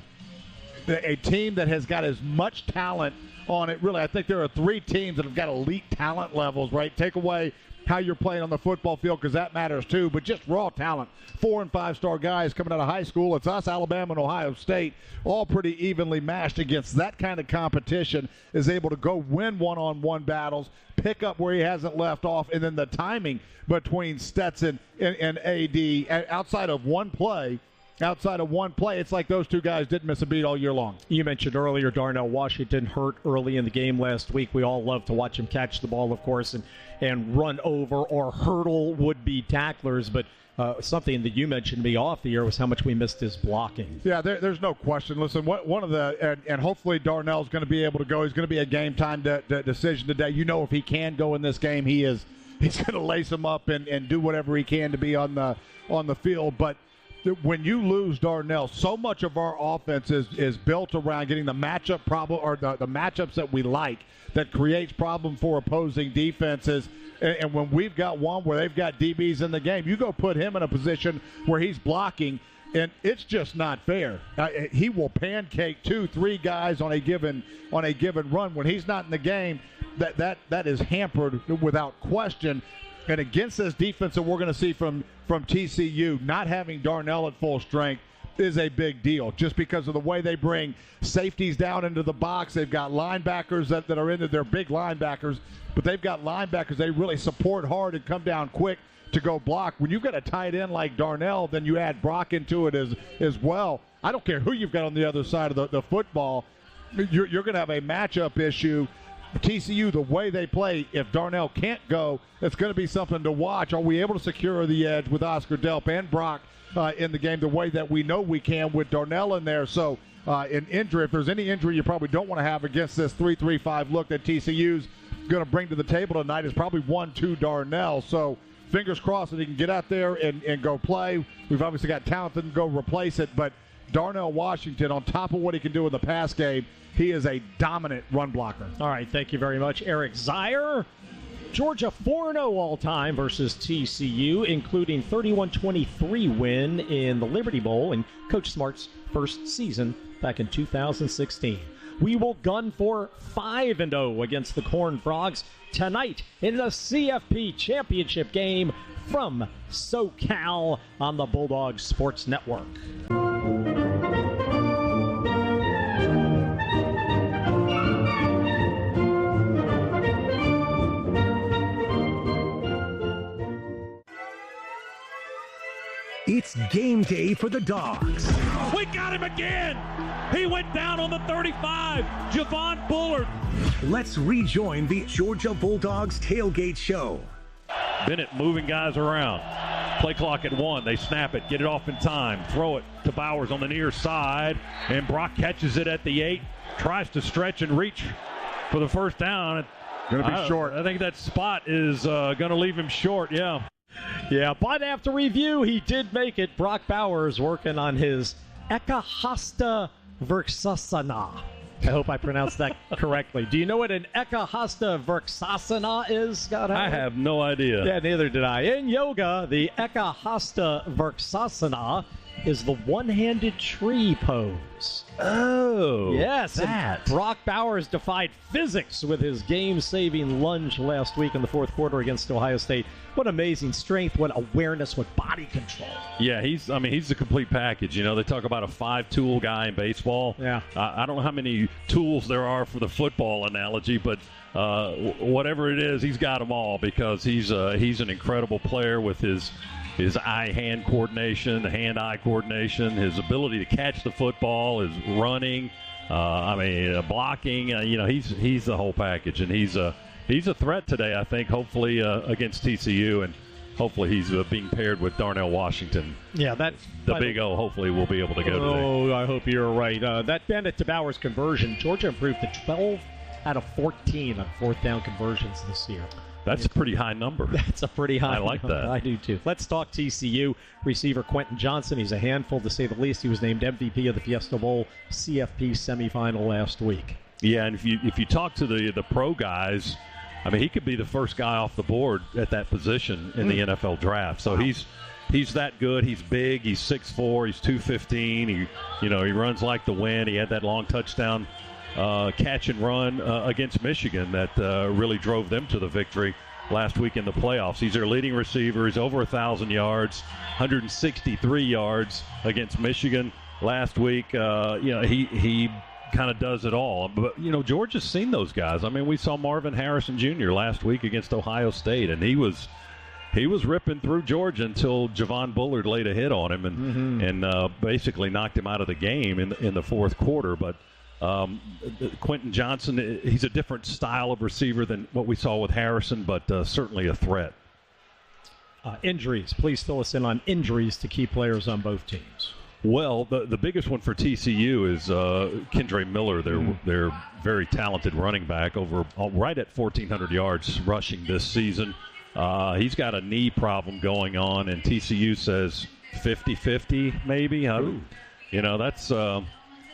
a team that has got as much talent on it. Really, I think there are 3 teams that have got elite talent levels, right? Take away how you're playing on the football field, because that matters too, but just raw talent. 4- and 5-star guys coming out of high school. It's us, Alabama, and Ohio State, all pretty evenly matched against that kind of competition, is able to go win one-on-one battles, pick up where he hasn't left off, and then the timing between Stetson and A.D. outside of one play, it's like those 2 guys didn't miss a beat all year long. You mentioned earlier Darnell Washington hurt early in the game last week. We all love to watch him catch the ball, of course, and run over or hurdle would-be tacklers, but something that you mentioned to me off the air was how much we missed his blocking. Yeah, there's no question. Listen, one of the and hopefully Darnell's going to be able to go. He's going to be a game-time decision today. You know, if he can go in this game, he's going to lace him up and do whatever he can to be on the field. But when you lose Darnell, so much of our offense is built around getting the matchup problem, or the matchups that we like, that creates problem for opposing defenses. And when we've got one where they've got DBs in the game, you go put him in a position where he's blocking, and it's just not fair. He will pancake 2-3 guys on a given run. When he's not in the game, that is hampered without question. And against this defense that we're going to see from TCU, not having Darnell at full strength is a big deal, just because of the way they bring safeties down into the box. They've got linebackers that are into their big linebackers, but they've got linebackers they really support hard and come down quick to go block. When you've got a tight end like Darnell, then you add Brock into it as well. I don't care who you've got on the other side of the football. You're going to have a matchup issue. TCU, the way they play, if Darnell can't go, it's going to be something to watch. Are we able to secure the edge with Oscar Delp and Brock in the game the way that we know we can with Darnell in there? So in injury, if there's any injury you probably don't want to have against this 3-3-5 look that TCU's going to bring to the table tonight, is probably 1-2 Darnell. So fingers crossed that he can get out there and go play. We've obviously got talent that can go replace it, but Darnell Washington, on top of what he can do in the pass game, he is a dominant run blocker. All right, thank you very much, Eric Zier. Georgia 4-0 all-time versus TCU, including 31-23 win in the Liberty Bowl in Coach Smart's first season back in 2016. We will gun for 5-0 against the Corn Frogs tonight in the CFP Championship game from SoCal on the Bulldogs Sports Network. It's game day for the Dogs. We got him again. He went down on the 35. Javon Bullard. Let's rejoin the Georgia Bulldogs Tailgate Show. Bennett moving guys around. Play clock at 1. They snap it, get it off in time, throw it to Bowers on the near side, and Brock catches it at the 8, tries to stretch and reach for the first down. Going to be short. I think that spot is going to leave him short, yeah. Yeah, but after review, he did make it. Brock Bowers working on his Ekahasta Vrksasana. I hope I pronounced that correctly. Do you know what an Ekahasta Vrksasana is, Scott Howard? I have no idea. Yeah, neither did I. In yoga, the Ekahasta Vrksasana is the one-handed tree pose. Oh, yes, that. And Brock Bowers defied physics with his game-saving lunge last week in the fourth quarter against Ohio State. What amazing strength, what awareness, what body control. Yeah, he's the complete package. You know, they talk about a 5-tool guy in baseball. Yeah. I don't know how many tools there are for the football analogy, but whatever it is, he's got them all because he's an incredible player with his eye-hand coordination, hand-eye coordination, his ability to catch the football, his running, blocking. He's the whole package, and he's a threat today, I think, hopefully against TCU, and hopefully he's being paired with Darnell Washington. Yeah, the Big O hopefully will be able to go today. Oh, I hope you're right. That Bennett to Bowers conversion, Georgia improved to 12 out of 14 on fourth down conversions this year. That's a pretty high number. That's a pretty high number. I like that. I do, too. Let's talk TCU. Receiver Quentin Johnson. He's a handful, to say the least. He was named MVP of the Fiesta Bowl CFP semifinal last week. Yeah, and if you talk to the pro guys, I mean, he could be the first guy off the board at that position in the NFL draft. So he's that good. He's big. He's 6'4". He's 215. He runs like the wind. He had that long touchdown catch and run against Michigan that really drove them to the victory last week in the playoffs. He's their leading receiver. He's over 1,000 yards, 163 yards against Michigan last week. He kind of does it all. But, Georgia's seen those guys. I mean, we saw Marvin Harrison Jr. last week against Ohio State, and he was ripping through Georgia until Javon Bullard laid a hit on him and basically knocked him out of the game in the fourth quarter. But Quentin Johnson, he's a different style of receiver than what we saw with Harrison, but certainly a threat. Injuries. Please fill us in on injuries to key players on both teams. Well, the biggest one for TCU is Kendre Miller, their very talented running back, right at 1,400 yards rushing this season. He's got a knee problem going on, and TCU says 50-50 maybe.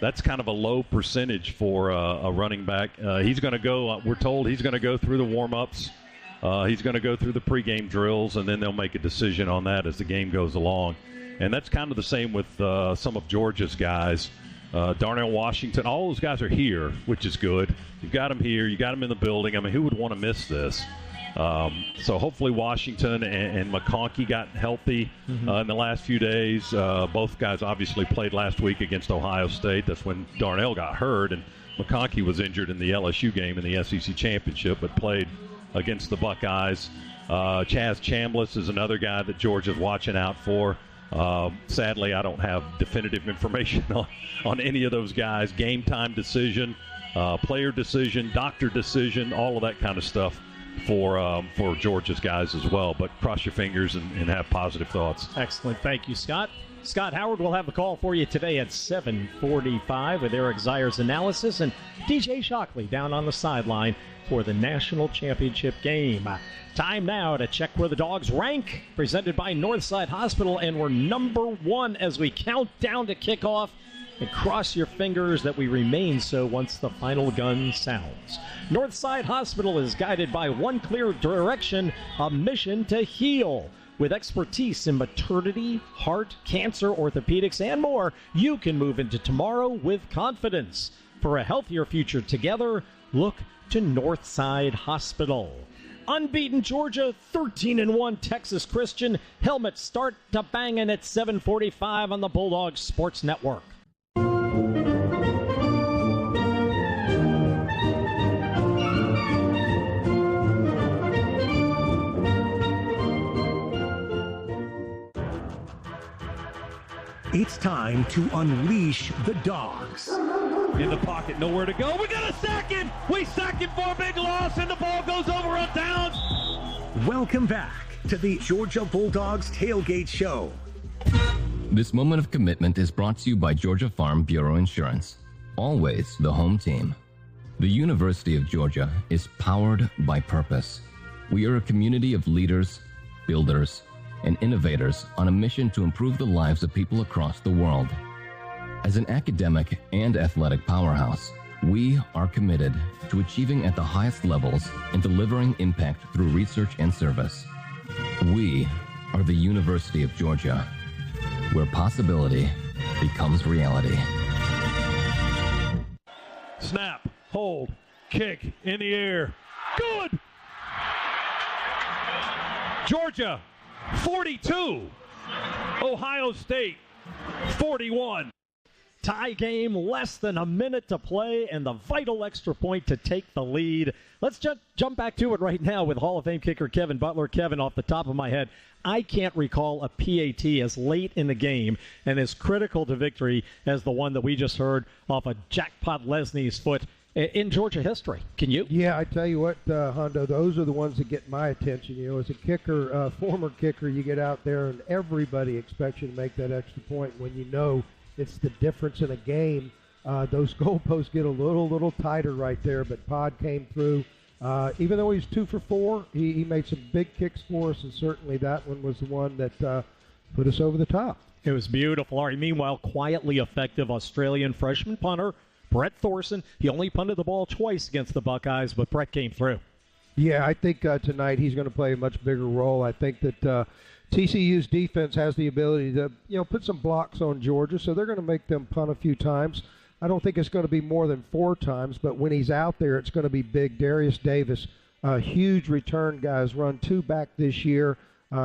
That's kind of a low percentage for a running back. He's going to go, we're told he's going to go through the warm-ups. He's going to go through the pregame drills, and then they'll make a decision on that as the game goes along. And that's kind of the same with some of Georgia's guys. Darnell Washington, all those guys are here, which is good. You've got them here. You got them in the building. I mean, who would want to miss this? So hopefully Washington and McConkey got healthy in the last few days. Both guys obviously played last week against Ohio State. That's when Darnell got hurt, and McConkey was injured in the LSU game in the SEC Championship, but played against the Buckeyes. Chaz Chambliss is another guy that Georgia's watching out for. Sadly, I don't have definitive information on any of those guys. Game time decision, player decision, doctor decision, all of that kind of stuff for Georgia's guys as well. But cross your fingers and have positive thoughts. Excellent. Thank you, Scott. Scott Howard will have the call for you today at 7:45 with Eric Zier's analysis and DJ Shockley down on the sideline for the national championship game. Time now to check where the Dogs rank, presented by Northside Hospital, and we're number 1 as we count down to kickoff. And cross your fingers that we remain so once the final gun sounds. Northside Hospital is guided by one clear direction, a mission to heal. With expertise in maternity, heart, cancer, orthopedics, and more, you can move into tomorrow with confidence. For a healthier future together, look to Northside Hospital. Unbeaten Georgia, 13-1 Texas Christian. Helmets start to banging at 7:45 on the Bulldogs Sports Network. It's time to unleash the Dogs. In the pocket, nowhere to go. We got a sack him. We sack him for a big loss, and the ball goes over on downs. Welcome back to the Georgia Bulldogs Tailgate Show. This moment of commitment is brought to you by Georgia Farm Bureau Insurance. Always the home team. The University of Georgia is powered by purpose. We are a community of leaders, builders, and innovators on a mission to improve the lives of people across the world. As an academic and athletic powerhouse, we are committed to achieving at the highest levels and delivering impact through research and service. We are the University of Georgia, where possibility becomes reality. Snap, hold, kick, in the air. Good! Georgia, 42. Ohio State, 41. Tie game, less than a minute to play, and the vital extra point to take the lead. Let's jump back to it right now with Hall of Fame kicker Kevin Butler. Kevin, off the top of my head, I can't recall a PAT as late in the game and as critical to victory as the one that we just heard off of Jackpot Lesney's foot in Georgia history. Can you? Yeah, I tell you what, Hondo, those are the ones that get my attention. You know, as a kicker, former kicker, you get out there and everybody expects you to make that extra point when you know it's the difference in a game. Those goalposts get a little tighter right there, but Pod came through. Even though he's 2 for 4, he made some big kicks for us, and certainly that one was the one that put us over the top. It was beautiful. All right, meanwhile, quietly effective Australian freshman punter Brett Thorson. He only punted the ball twice against the Buckeyes, but Brett came through. Yeah, I think tonight he's going to play a much bigger role. I think that TCU's defense has the ability to, put some blocks on Georgia, so they're going to make them punt a few times. I don't think it's going to be more than 4 times, but when he's out there, it's going to be big. Darius Davis, a huge return guy, has run 2 back this year.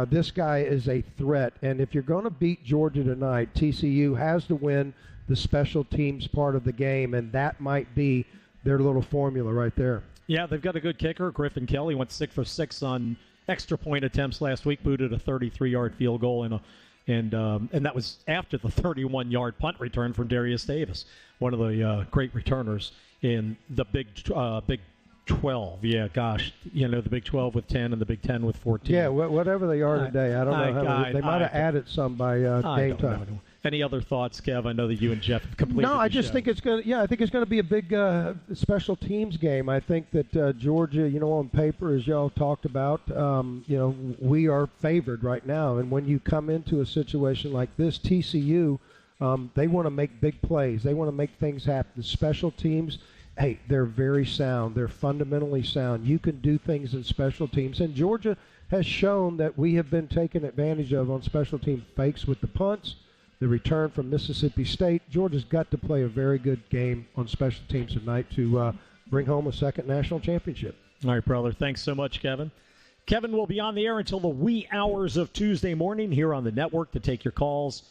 This guy is a threat, and if you're going to beat Georgia tonight, TCU has to win the special teams part of the game, and that might be their little formula right there. Yeah, they've got a good kicker. Griffin Kelly went 6 for 6 on extra point attempts last week, booted a 33-yard field goal, and that was after the 31-yard punt return from Darius Davis, one of the great returners in the Big 12. Yeah, gosh, the Big 12 with 10 and the Big 10 with 14. Yeah, whatever they are today, I don't know how they might have added some by game time. Any other thoughts, Kev? I know that you and Jeff have completed. No, I just think it's going. Yeah, I think it's going to be a big special teams game. I think that Georgia, on paper, as y'all talked about, we are favored right now. And when you come into a situation like this, TCU, they want to make big plays. They want to make things happen. The special teams, hey, they're very sound. They're fundamentally sound. You can do things in special teams, and Georgia has shown that we have been taken advantage of on special team fakes with the punts. The return from Mississippi State. Georgia's got to play a very good game on special teams tonight to bring home a second national championship. All right, brother. Thanks so much, Kevin. Kevin will be on the air until the wee hours of Tuesday morning here on the network to take your calls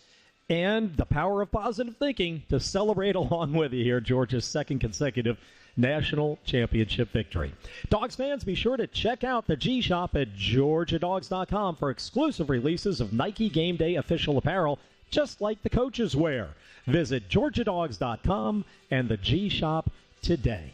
and the power of positive thinking to celebrate along with you here Georgia's second consecutive national championship victory. Dogs fans, be sure to check out the G Shop at GeorgiaDogs.com for exclusive releases of Nike Game Day official apparel, just like the coaches wear. Visit GeorgiaDogs.com and the G Shop today.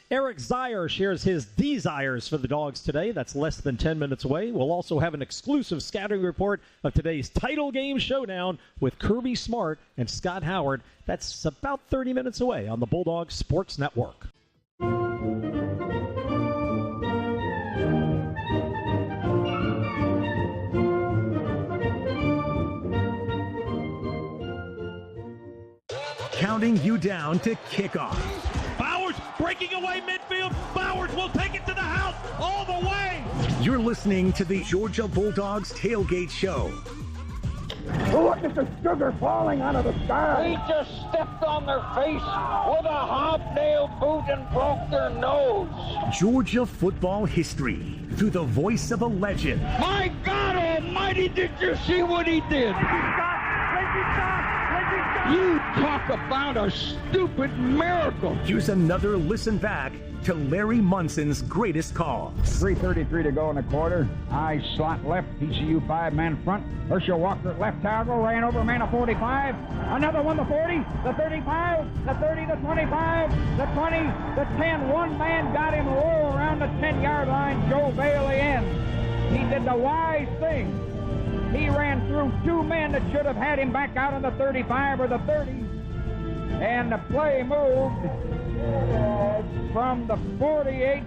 Eric Zier shares his desires for the Dogs today. That's less than 10 minutes away. We'll also have an exclusive scouting report of today's title game showdown with Kirby Smart and Scott Howard. That's about 30 minutes away on the Bulldog Sports Network. Counting you down to kickoff. Bowers breaking away midfield. Bowers will take it to the house all the way. You're listening to the Georgia Bulldogs Tailgate Show. Look at the sugar falling out of the sky. He just stepped on their face with a hobnail boot and broke their nose. Georgia football history through the voice of a legend. My God almighty, did you see what he did? You talk about a stupid miracle. Here's another listen back to Larry Munson's greatest call. 3:33 to go in the quarter. I slot left, TCU 5-man front. Herschel Walker at left tackle, ran over a man of 45. Another one, the 40, the 35, the 30, the 25, the 20, the 10. One man got him low around the 10-yard line. Joe Bailey in. He did the wise thing. He ran through 2 men that should have had him back out on the 35 or the 30. And the play moved From the 48,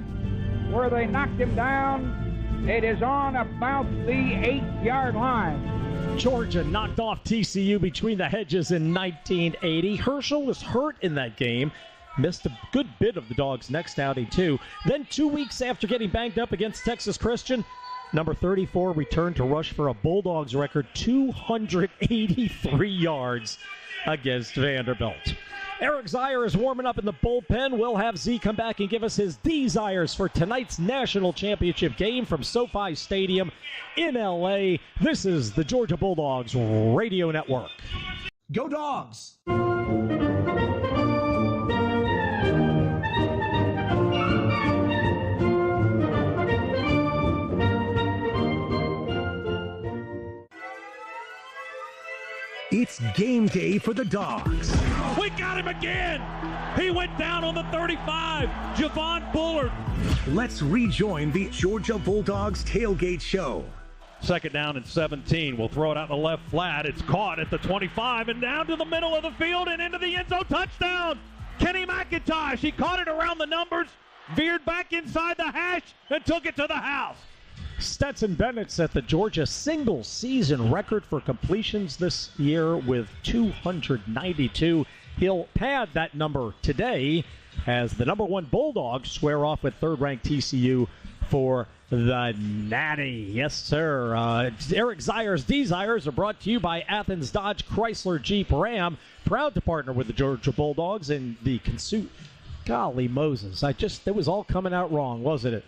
where they knocked him down, it is on about the 8-yard line. Georgia knocked off TCU between the hedges in 1980. Herschel was hurt in that game. Missed a good bit of the Dogs' next outing, too. Then 2 weeks after getting banged up against Texas Christian, number 34 returned to rush for a Bulldogs record 283 yards against Vanderbilt. Eric Zier is warming up in the bullpen. We'll have Z come back and give us his desires for tonight's national championship game from SoFi Stadium in L.A. This is the Georgia Bulldogs Radio Network. Go Dogs! It's game day for the Dogs. We got him again. He went down on the 35. Javon Bullard. Let's rejoin the Georgia Bulldogs tailgate show. Second down and 17. We'll throw it out in the left flat. It's caught at the 25 and down to the middle of the field and into the end zone. Touchdown. Kenny McIntosh. He caught it around the numbers, veered back inside the hash, and took it to the house. Stetson Bennett set the Georgia single-season record for completions this year with 292. He'll pad that number today as the number one Bulldogs square off with third-ranked TCU for the Natty. Yes, sir. Eric Zier's Desires are brought to you by Athens Dodge Chrysler Jeep Ram. Proud to partner with the Georgia Bulldogs in the Golly Moses. It was all coming out wrong, wasn't it?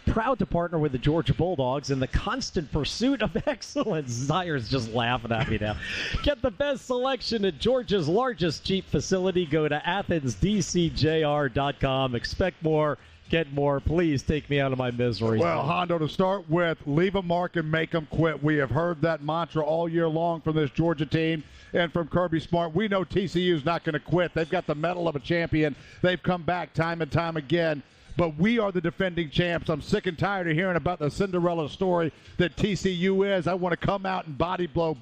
Proud to partner with the Georgia Bulldogs in the constant pursuit of excellence. Zier's just laughing at me now. Get the best selection at Georgia's largest Jeep facility. Go to AthensDCJR.com. Expect more. Get more. Please take me out of my misery. Well, Hondo, to start with, leave a mark and make them quit. We have heard that mantra all year long from this Georgia team and from Kirby Smart. We know TCU is not going to quit. They've got the medal of a champion. They've come back time and time again. But we are the defending champs. I'm sick and tired of hearing about the Cinderella story that TCU is. I want to come out and body blow,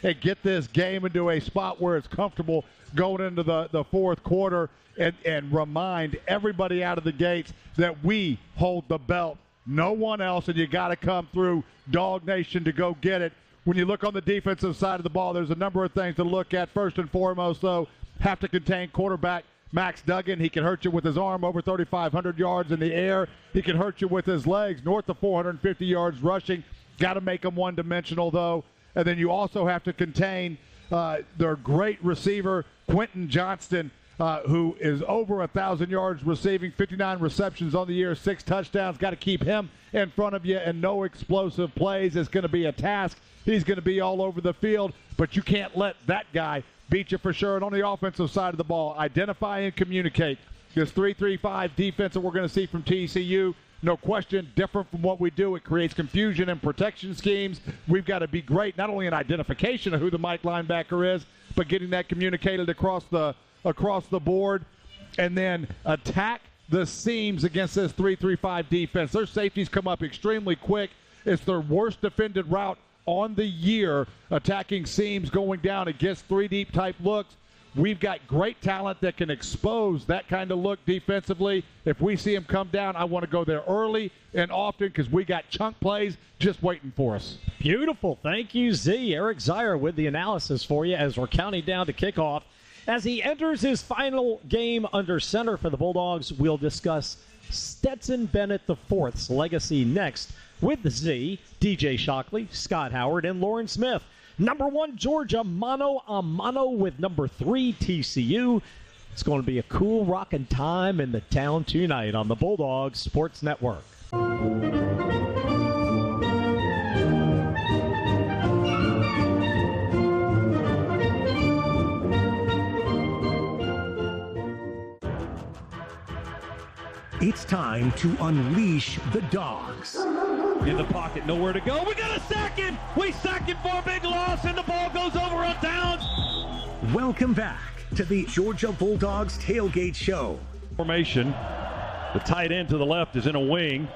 and get this game into a spot where it's comfortable going into the fourth quarter and remind everybody out of the gates that we hold the belt. No one else, and you got to come through Dog Nation to go get it. When you look on the defensive side of the ball, there's a number of things to look at. First and foremost, though, have to contain quarterback Max Duggan. He can hurt you with his arm over 3,500 yards in the air. He can hurt you with his legs north of 450 yards rushing. Got to make him one-dimensional, though. And then you also have to contain their great receiver, Quentin Johnston, who is over 1,000 yards receiving, 59 receptions on the year, 6 touchdowns. Got to keep him in front of you, and no explosive plays is going to be a task. He's going to be all over the field, but you can't let that guy beat you for sure. And on the offensive side of the ball, identify and communicate. This 3-3-5 defense that we're going to see from TCU, no question, different from what we do. It creates confusion in protection schemes. We've got to be great, not only in identification of who the Mike linebacker is, but getting that communicated across the board, and then attack the seams against this 3-3-5 defense. Their safeties come up extremely quick. It's their worst defended route on the year, attacking seams, going down against 3-deep type looks. We've got great talent that can expose that kind of look defensively. If we see him come down, I want to go there early and often because we got chunk plays just waiting for us. Beautiful. Thank you, Z. Eric Zier with the analysis for you as we're counting down to kickoff. As he enters his final game under center for the Bulldogs, we'll discuss Stetson Bennett IV's legacy next with Z, DJ Shockley, Scott Howard, and Lauren Smith. Number 1, Georgia, mano a mano with number 3, TCU. It's going to be a cool rockin' time in the town tonight on the Bulldogs Sports Network. It's time to unleash the Dogs. In the pocket, nowhere to go. We got a sack him. We sack him for a big loss, and the ball goes over on downs. Welcome back to the Georgia Bulldogs Tailgate Show. Formation. The tight end to the left is in a wing.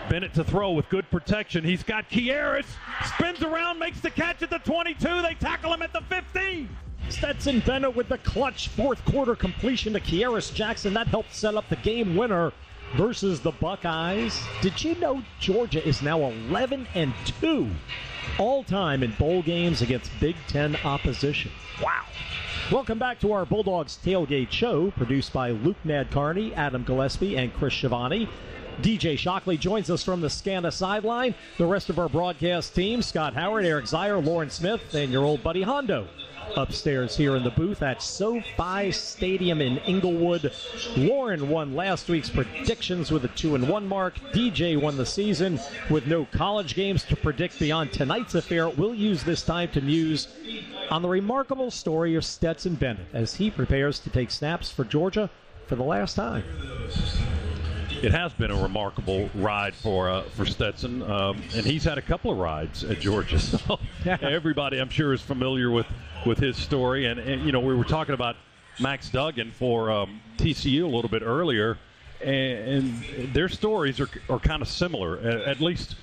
Bennett to throw with good protection. He's got Kieris. Spins around, makes the catch at the 22. They tackle him at the 15. Stetson Bennett with the clutch fourth quarter completion to Kearis Jackson. That helped set up the game winner versus the Buckeyes. Did you know Georgia is now 11-2 all-time in bowl games against Big Ten opposition? Wow. Welcome back to our Bulldogs Tailgate Show, produced by Luke Nadkarni, Adam Gillespie, and Chris Schiavone. DJ Shockley joins us from the SCANA sideline. The rest of our broadcast team, Scott Howard, Eric Zier, Lauren Smith, and your old buddy Hondo, upstairs here in the booth at SoFi Stadium in Inglewood. Lauren won last week's predictions with a 2-1 mark. DJ won the season with no college games to predict beyond tonight's affair. We'll use this time to muse on the remarkable story of Stetson Bennett as he prepares to take snaps for Georgia for the last time. It has been a remarkable ride for Stetson, and he's had a couple of rides at Georgia. So everybody, I'm sure, is familiar with his story. And you know, we were talking about Max Duggan for TCU a little bit earlier, and their stories are kind of similar, at least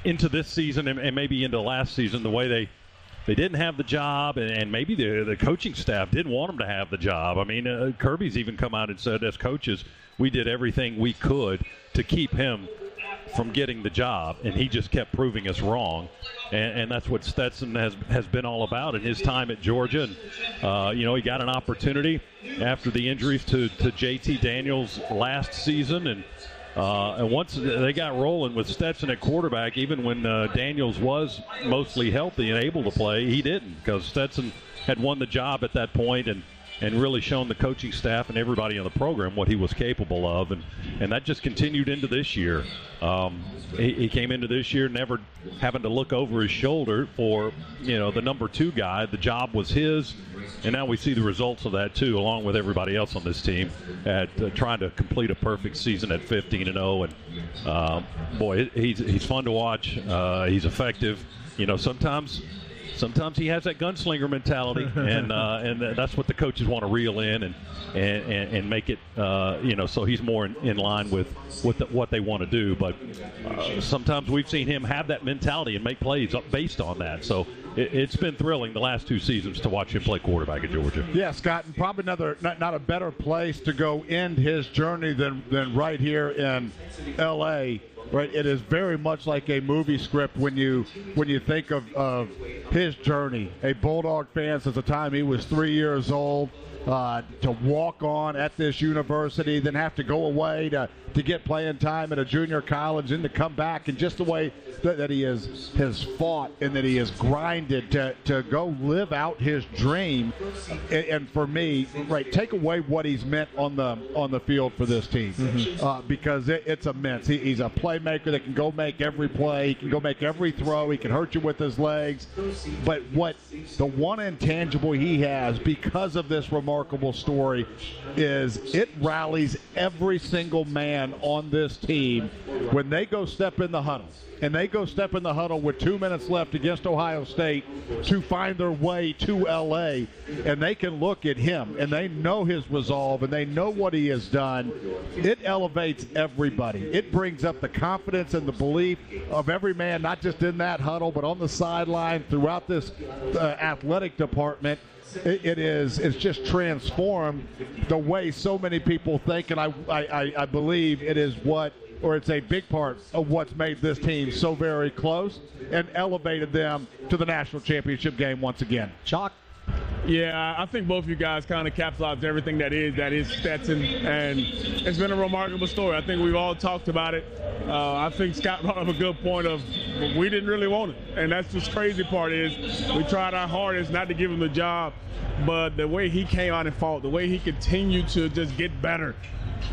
into this season and maybe into last season. The way they didn't have the job, and maybe the coaching staff didn't want them to have the job. I mean, Kirby's even come out and said, as coaches, we did everything we could to keep him from getting the job, and he just kept proving us wrong. And that's what Stetson has been all about in his time at Georgia. And, you know, he got an opportunity after the injuries to JT Daniels last season, and once they got rolling with Stetson at quarterback, even when Daniels was mostly healthy and able to play, he didn't, because Stetson had won the job at that point and really shown the coaching staff and everybody on the program what he was capable of. And that just continued into this year. He came into this year never having to look over his shoulder for, you know, the number 2 guy. The job was his, and now we see the results of that too, along with everybody else on this team at trying to complete a perfect season at 15-0. And boy, he's fun to watch. He's effective. You know, sometimes he has that gunslinger mentality, and that's what the coaches want to reel in and make it, you know, so he's more in line with what they want to do. But sometimes we've seen him have that mentality and make plays based on that. So it's been thrilling the last 2 seasons to watch him play quarterback at Georgia. Yeah, Scott, and probably not a better place to go end his journey than right here in L.A., right? It is very much like a movie script when you think of his journey. A Bulldog fan since the time he was 3 years old, to walk on at this university, then have to go away to get playing time at a junior college, and to come back, and just the way that he has fought and that he has grinded to go live out his dream. And for me, right, take away what he's meant on the field for this team, because it's immense. He's a playmaker that can go make every play. He can go make every throw. He can hurt you with his legs. But what the one intangible he has because of this remarkable story is it rallies every single man on this team when they go step in the huddle. And they go step in the huddle with 2 minutes left against Ohio State to find their way to L.A., and they can look at him, and they know his resolve, and they know what he has done. It elevates everybody. It brings up the confidence and the belief of every man, not just in that huddle, but on the sideline throughout this athletic department. It's just transformed the way so many people think, and I believe it is it's a big part of what's made this team so very close and elevated them to the national championship game once again. Chalk. Yeah, I think both of you guys kind of capsulized everything that is Stetson, and it's been a remarkable story. I think we've all talked about it. I think Scott brought up a good point of we didn't really want it, and that's the crazy part is we tried our hardest not to give him the job, but the way he came out and fought, the way he continued to just get better.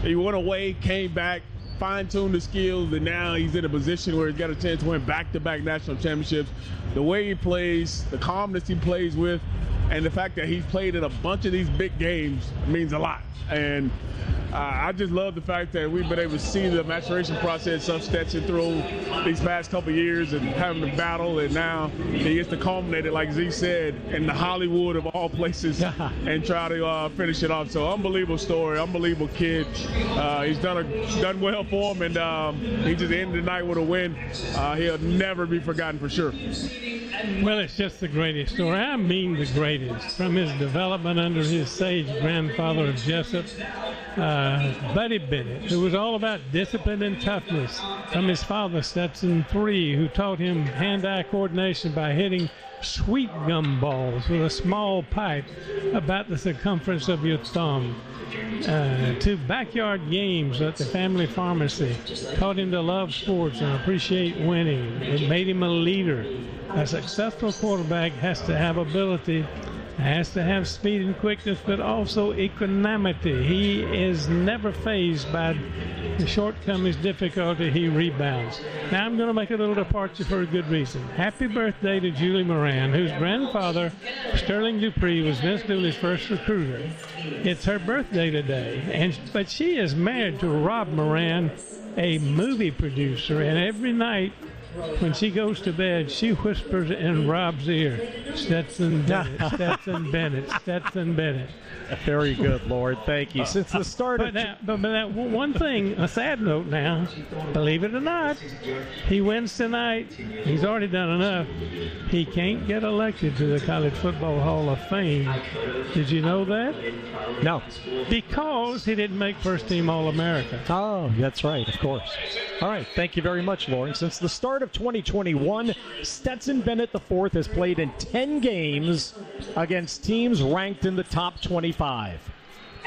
He went away, came back, fine-tuned the skills, and now he's in a position where he's got a chance to win back-to-back national championships. The way he plays, the calmness he plays with, and the fact that he's played in a bunch of these big games means a lot. And I just love the fact that we've been able to see the maturation process of Stetson through these past couple of years and having to battle, and now he gets to culminate it, like Z said, in the Hollywood of all places and try to finish it off. So unbelievable story, unbelievable kid. He's done well for him, and he just ended the night with a win. He'll never be forgotten for sure. Well, it's just the greatest story. I mean the greatest. From his development under his sage grandfather of Jessup, Buddy Bennett, who was all about discipline and toughness. From his father, Stetson III, who taught him hand-eye coordination by hitting sweet gum balls with a small pipe about the circumference of your thumb. To backyard games at the family pharmacy, taught him to love sports and appreciate winning. It made him a leader. A successful quarterback has to have ability, has to have speed and quickness, but also equanimity. He is never fazed by the shortcomings, difficulty. He rebounds. Now I'm going to make a little departure for a good reason. Happy birthday to Julie Moran, whose grandfather, Sterling Dupree, was Vince Dooley's first recruiter. It's her birthday today, but she is married to Rob Moran, a movie producer, and every night when she goes to bed, she whispers in Rob's ear, Stetson Bennett, Stetson Bennett, Stetson Bennett. Very good, Lord. Thank you. Since the start of... But one thing, a sad note now, believe it or not, he wins tonight. He's already done enough. He can't get elected to the College Football Hall of Fame. Did you know that? No. Because he didn't make first-team All-America. Oh, that's right, of course. All right, thank you very much, Lauren. Since the start of 2021, Stetson Bennett IV has played in 10 games against teams ranked in the top 25.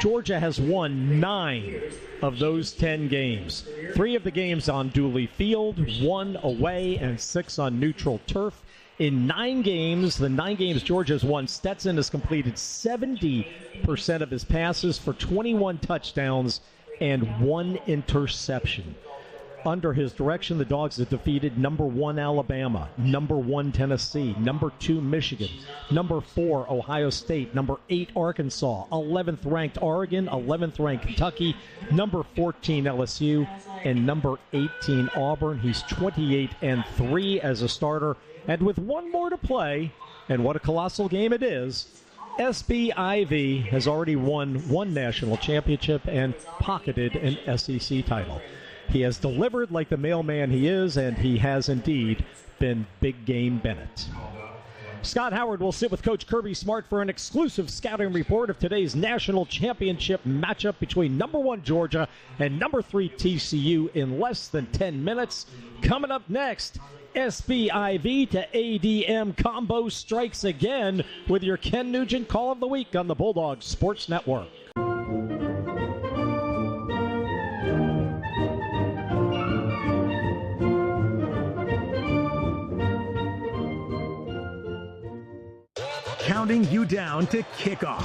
Georgia has won 9 of those 10 games. 3 of the games on Dooley Field, 1 away, and 6 on neutral turf. In 9 games, the 9 games Georgia has won, Stetson has completed 70% of his passes for 21 touchdowns and 1 interception. Under his direction, the Dogs have defeated number 1 Alabama, number 1 Tennessee, number 2 Michigan, number 4 Ohio State, number 8 Arkansas, 11th ranked Oregon, 11th ranked Kentucky, number 14 LSU, and number 18 Auburn. He's 28-3 as a starter, and with 1 more to play, and what a colossal game it is, SB Ivy has already won 1 national championship and pocketed an SEC title. He has delivered like the mailman he is, and he has indeed been Big Game Bennett. Scott Howard will sit with Coach Kirby Smart for an exclusive scouting report of today's national championship matchup between number 1 Georgia and number 3 TCU in less than 10 minutes. Coming up next, SBIV to ADM combo strikes again with your Ken Nugent Call of the Week on the Bulldogs Sports Network. Counting you down to kickoff.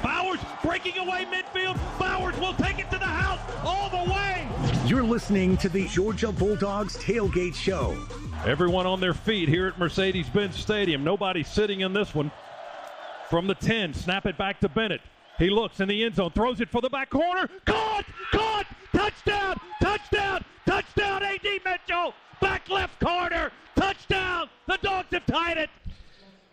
Bowers breaking away midfield. Bowers will take it to the house all the way. You're listening to the Georgia Bulldogs Tailgate Show. Everyone on their feet here at Mercedes-Benz Stadium. Nobody sitting in this one. From the 10, snap it back to Bennett. He looks in the end zone, throws it for the back corner. Caught! Touchdown! Touchdown! Touchdown, A.D. Mitchell! Back left corner! Touchdown! The Dogs have tied it!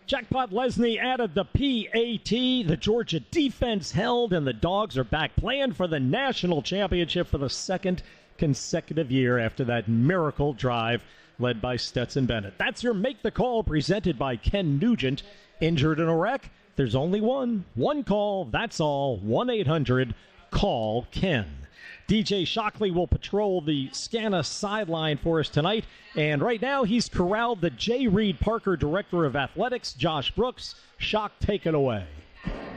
Jackpot Lesney added the PAT. The Georgia defense held, and the Dogs are back playing for the national championship for the 2nd consecutive year after that miracle drive led by Stetson Bennett. That's your Make the Call presented by Ken Nugent. Injured in a wreck? There's only one call, that's all. 1-800-CALL-KEN. DJ Shockley will patrol the SCANA sideline for us tonight. And right now, he's corralled the J. Reed Parker Director of Athletics, Josh Brooks. Shock, take it away.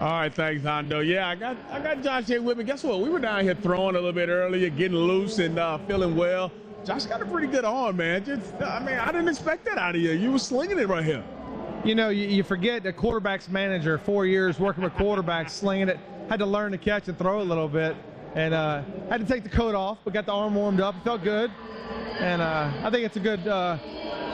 All right, thanks, Hondo. Yeah, I got Josh here with me. Guess what? We were down here throwing a little bit earlier, getting loose and feeling well. Josh got a pretty good arm, man. I didn't expect that out of you. You were slinging it right here. You know, you forget a quarterback's manager, 4 years working with quarterbacks, slinging it. Had to learn to catch and throw a little bit. And had to take the coat off, but got the arm warmed up. It felt good. And I think it's a good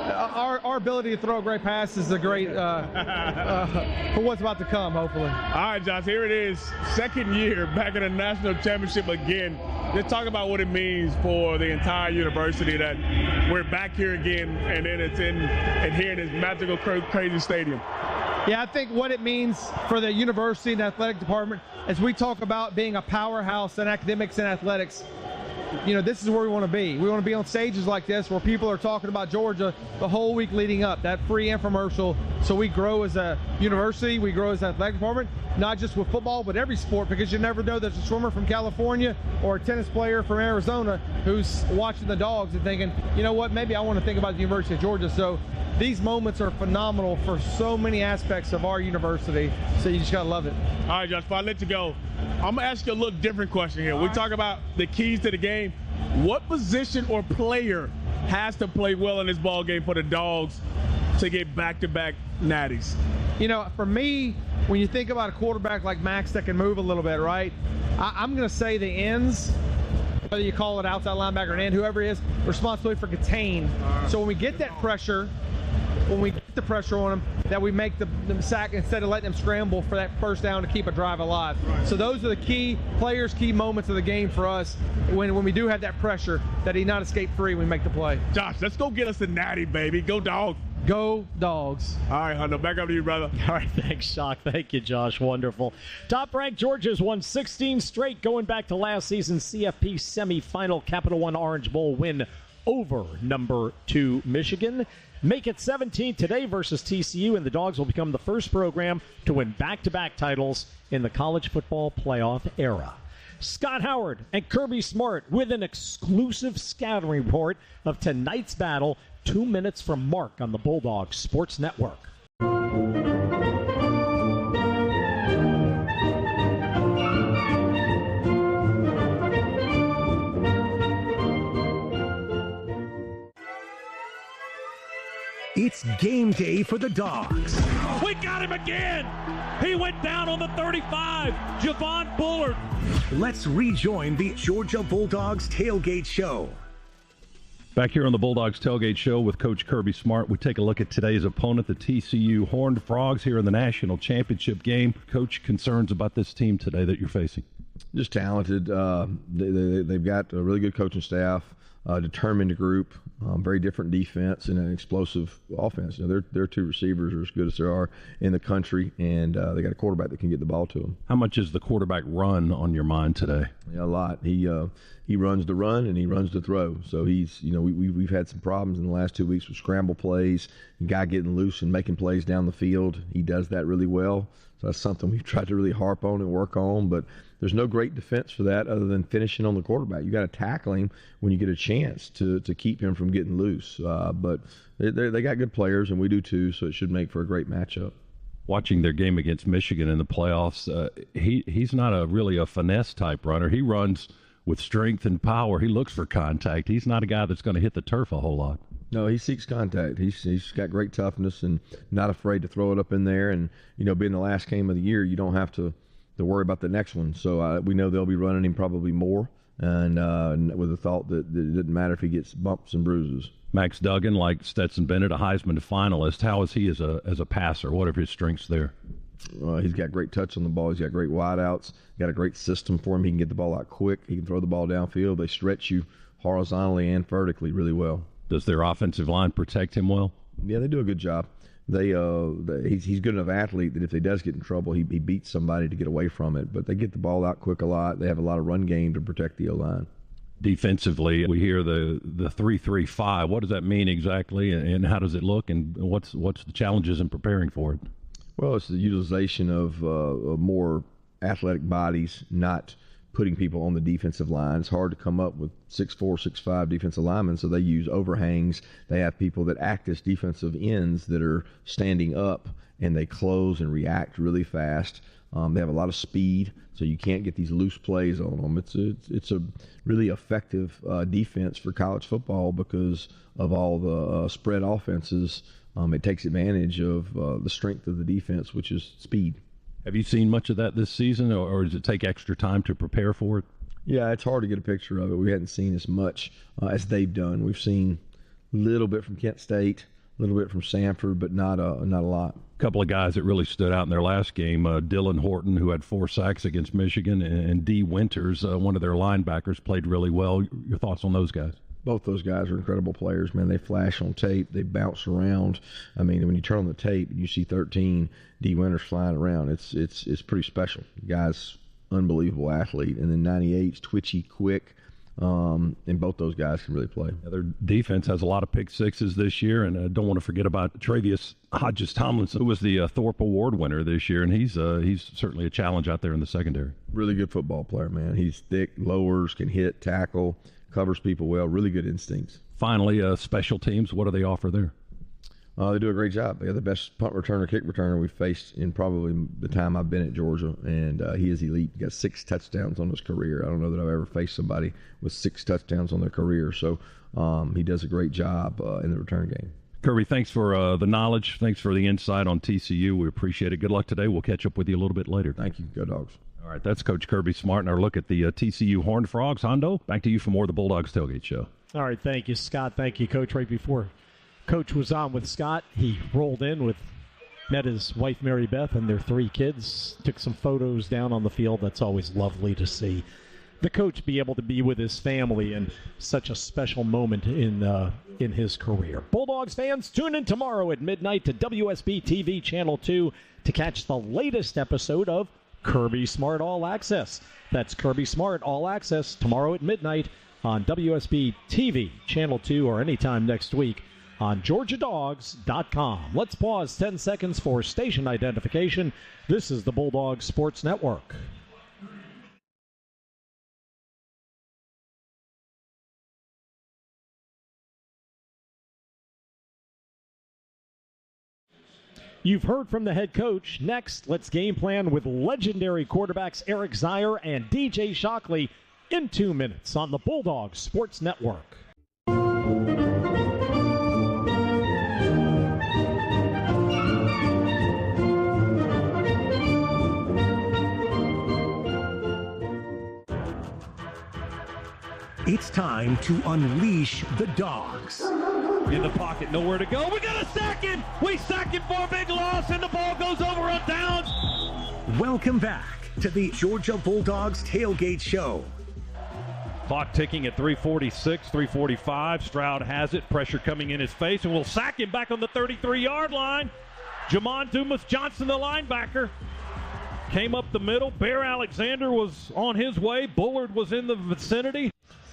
our ability to throw a great pass is a great for what's about to come, hopefully. All right, Josh, here it is. Second year back in the national championship again. Let's talk about what it means for the entire university that we're back here again, and then it's here in this magical, crazy stadium. Yeah, I think what it means for the university and athletic department, as we talk about being a powerhouse in academics and athletics, this is where we want to be. We want to be on stages like this where people are talking about Georgia the whole week leading up, that free infomercial. So we grow as a university, we grow as an athletic department, not just with football, but every sport, because you never know there's a swimmer from California or a tennis player from Arizona who's watching the Dogs and thinking, you know what, maybe I want to think about the University of Georgia. So these moments are phenomenal for so many aspects of our university, so you just got to love it. All right, Josh, before I let you go, I'm going to ask you a little different question here. We talk about the keys to the game. What position or player has to play well in this ball game for the Dogs to get back-to-back natties? For me, when you think about a quarterback like Max that can move a little bit, right, I'm going to say the ends, whether you call it outside linebacker or end, whoever it is, responsibility for contain. So when we get that pressure, when we get the pressure on them, that we make the sack instead of letting them scramble for that first down to keep a drive alive. So those are the key players, key moments of the game for us when we do have that pressure, that he not escape free when we make the play. Josh, let's go get us a natty, baby. Go Dogs. Go Dogs. All right, Hundo, back up to you, brother. All right, thanks, Shock. Thank you, Josh. Wonderful. Top-ranked Georgia's won 16 straight, going back to last season's CFP semifinal Capital One Orange Bowl win over number 2 Michigan. Make it 17 today versus TCU, and the Dogs will become the first program to win back-to-back titles in the college football playoff era. Scott Howard and Kirby Smart with an exclusive scouting report of tonight's battle, 2 minutes from Mark on the Bulldogs Sports Network. It's game day for the Dogs. We got him again. He went down on the 35. Javon Bullard. Let's rejoin the Georgia Bulldogs Tailgate Show. Back here on the Bulldogs Tailgate Show with Coach Kirby Smart, we take a look at today's opponent, the TCU Horned Frogs, here in the national championship game. Coach, concerns about this team today that you're facing? Just talented. They've got a really good coaching staff, determined group, very different defense, and an explosive offense. Their 2 receivers are as good as there are in the country, and they got a quarterback that can get the ball to them. How much is the quarterback run on your mind today? Yeah, a lot. He runs the run and he runs the throw. So he's, we've had some problems in the last 2 weeks with scramble plays, a guy getting loose and making plays down the field. He does that really well. So that's something we've tried to really harp on and work on, but there's no great defense for that other than finishing on the quarterback. You got to tackle him when you get a chance to keep him from getting loose. But they got good players, and we do too, so it should make for a great matchup. Watching their game against Michigan in the playoffs, he's not really a finesse type runner. He runs with strength and power. He looks for contact. He's not a guy that's going to hit the turf a whole lot. No, he seeks contact. He's got great toughness and not afraid to throw it up in there. And, being the last game of the year, you don't have to worry about the next one. So we know they'll be running him probably more, and with the thought that it doesn't matter if he gets bumps and bruises. Max Duggan, like Stetson Bennett, a Heisman finalist. How is he as a passer? What are his strengths there? He's got great touch on the ball. He's got great wideouts. Got a great system for him. He can get the ball out quick. He can throw the ball downfield. They stretch you horizontally and vertically really well. Does their offensive line protect him well? Yeah, they do a good job. He's good enough athlete that if he does get in trouble, he beats somebody to get away from it. But they get the ball out quick a lot. They have a lot of run game to protect the O-line. Defensively, we hear the 3-3-5. What does that mean exactly, and how does it look, and what's the challenges in preparing for it? Well, it's the utilization of more athletic bodies, not putting people on the defensive line. It's hard to come up with 6'4", 6'5" defensive linemen, so they use overhangs. They have people that act as defensive ends that are standing up, and they close and react really fast. They have a lot of speed, so you can't get these loose plays on them. It's a really effective defense for college football because of all the spread offenses. It takes advantage of the strength of the defense, which is speed. Have you seen much of that this season, or does it take extra time to prepare for it? Yeah, it's hard to get a picture of it. We hadn't seen as much as they've done. We've seen a little bit from Kent State, little bit from Sanford, but not a lot. A couple of guys that really stood out in their last game, Dylan Horton, who had 4 sacks against Michigan, and D. Winters, one of their linebackers, played really well. Your thoughts on those guys? Both those guys are incredible players, man. They flash on tape. They bounce around. I mean, when you turn on the tape and you see 13 D. Winters flying around, it's pretty special. The guy's unbelievable athlete. And then 98's twitchy, quick. And both those guys can really play. Their defense has a lot of pick sixes this year, and I don't want to forget about Travius Hodges-Tomlinson, who was the Thorpe Award winner this year, and he's certainly a challenge out there in the secondary. Really good football player, man. He's thick, lowers, can hit, tackle, covers people well, really good instincts. Finally, special teams, what do they offer there? They do a great job. They have the best punt returner, kick returner we've faced in probably the time I've been at Georgia, and he is elite. He got 6 touchdowns on his career. I don't know that I've ever faced somebody with 6 touchdowns on their career, so he does a great job in the return game. Kirby, thanks for the knowledge. Thanks for the insight on TCU. We appreciate it. Good luck today. We'll catch up with you a little bit later. Thank you. Go Dogs. All right, that's Coach Kirby Smart and our look at the TCU Horned Frogs. Hondo, back to you for more of the Bulldogs Tailgate Show. All right, thank you, Scott. Thank you, Coach. Right before Coach was on with Scott, he rolled in met his wife, Mary Beth, and their 3 kids, took some photos down on the field. That's always lovely to see the coach be able to be with his family in such a special moment in his career. Bulldogs fans, tune in tomorrow at midnight to WSB TV Channel 2 to catch the latest episode of Kirby Smart All Access. That's Kirby Smart All Access tomorrow at midnight on WSB TV Channel 2 or anytime next week on GeorgiaDogs.com. Let's pause 10 seconds for station identification. This is the Bulldogs Sports Network. You've heard from the head coach. Next, let's game plan with legendary quarterbacks Eric Zier and DJ Shockley in 2 minutes on the Bulldogs Sports Network. It's time to unleash the dogs. In the pocket, nowhere to go. We got a sack him. We sack him for a big loss, and the ball goes over on downs. Welcome back to the Georgia Bulldogs Tailgate Show. Clock ticking at 3:46, 3:45. Stroud has it. Pressure coming in his face, and we'll sack him back on the 33-yard line. Jamon Dumas-Johnson, the linebacker, came up the middle. Bear Alexander was on his way. Bullard was in the vicinity.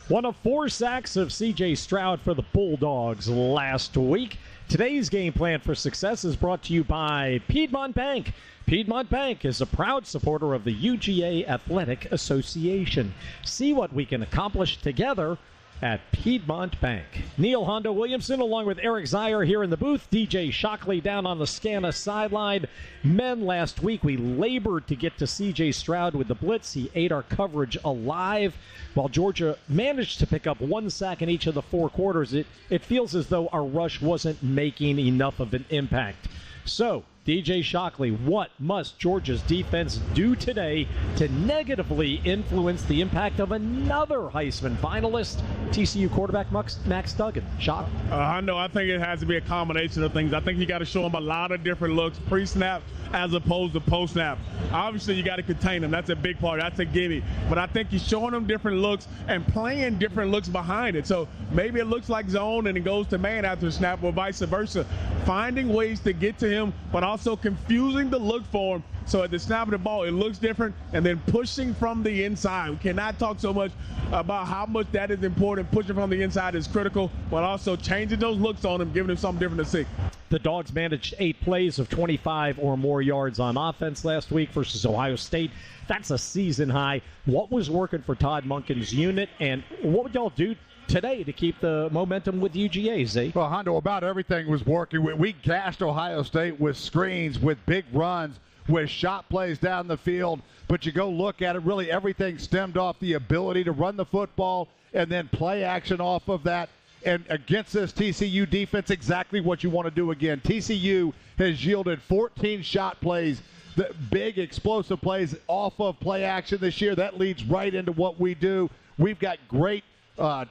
One of 4 sacks of C.J. Stroud for the Bulldogs last week. Today's game plan for success is brought to you by Piedmont Bank. Piedmont Bank is a proud supporter of the UGA Athletic Association. See what we can accomplish together at Piedmont Bank. Neil Hondo Williamson along with Eric Zier here in the booth. DJ Shockley down on the Scana sideline. Men, last week we labored to get to C.J. Stroud with the blitz. He ate our coverage alive. While Georgia managed to pick up 1 sack in each of the 4 quarters, it feels as though our rush wasn't making enough of an impact. So, DJ Shockley, what must Georgia's defense do today to negatively influence the impact of another Heisman finalist, TCU quarterback Max Duggan? Shock? I know. I think it has to be a combination of things. I think you got to show them a lot of different looks, pre-snap as opposed to post-snap. Obviously, you got to contain them. That's a big part. That's a gimme. But I think you're showing them different looks and playing different looks behind it. So maybe it looks like zone and it goes to man after the snap or vice versa. Finding ways to get to him, but also confusing the look for him. So at the snap of the ball, it looks different, and then pushing from the inside. We cannot talk so much about how much that is important. Pushing from the inside is critical, but also changing those looks on him, giving him something different to see. The Dogs managed 8 plays of 25 or more yards on offense last week versus Ohio State. That's a season high. What was working for Todd Monken's unit, and what would y'all do today to keep the momentum with UGA, Z? Well, Hondo, about everything was working. We gashed Ohio State with screens, with big runs, with shot plays down the field. But you go look at it, really everything stemmed off the ability to run the football and then play action off of that. And against this TCU defense, exactly what you want to do again. TCU has yielded 14 shot plays, the big explosive plays off of play action this year. That leads right into what we do. We've got great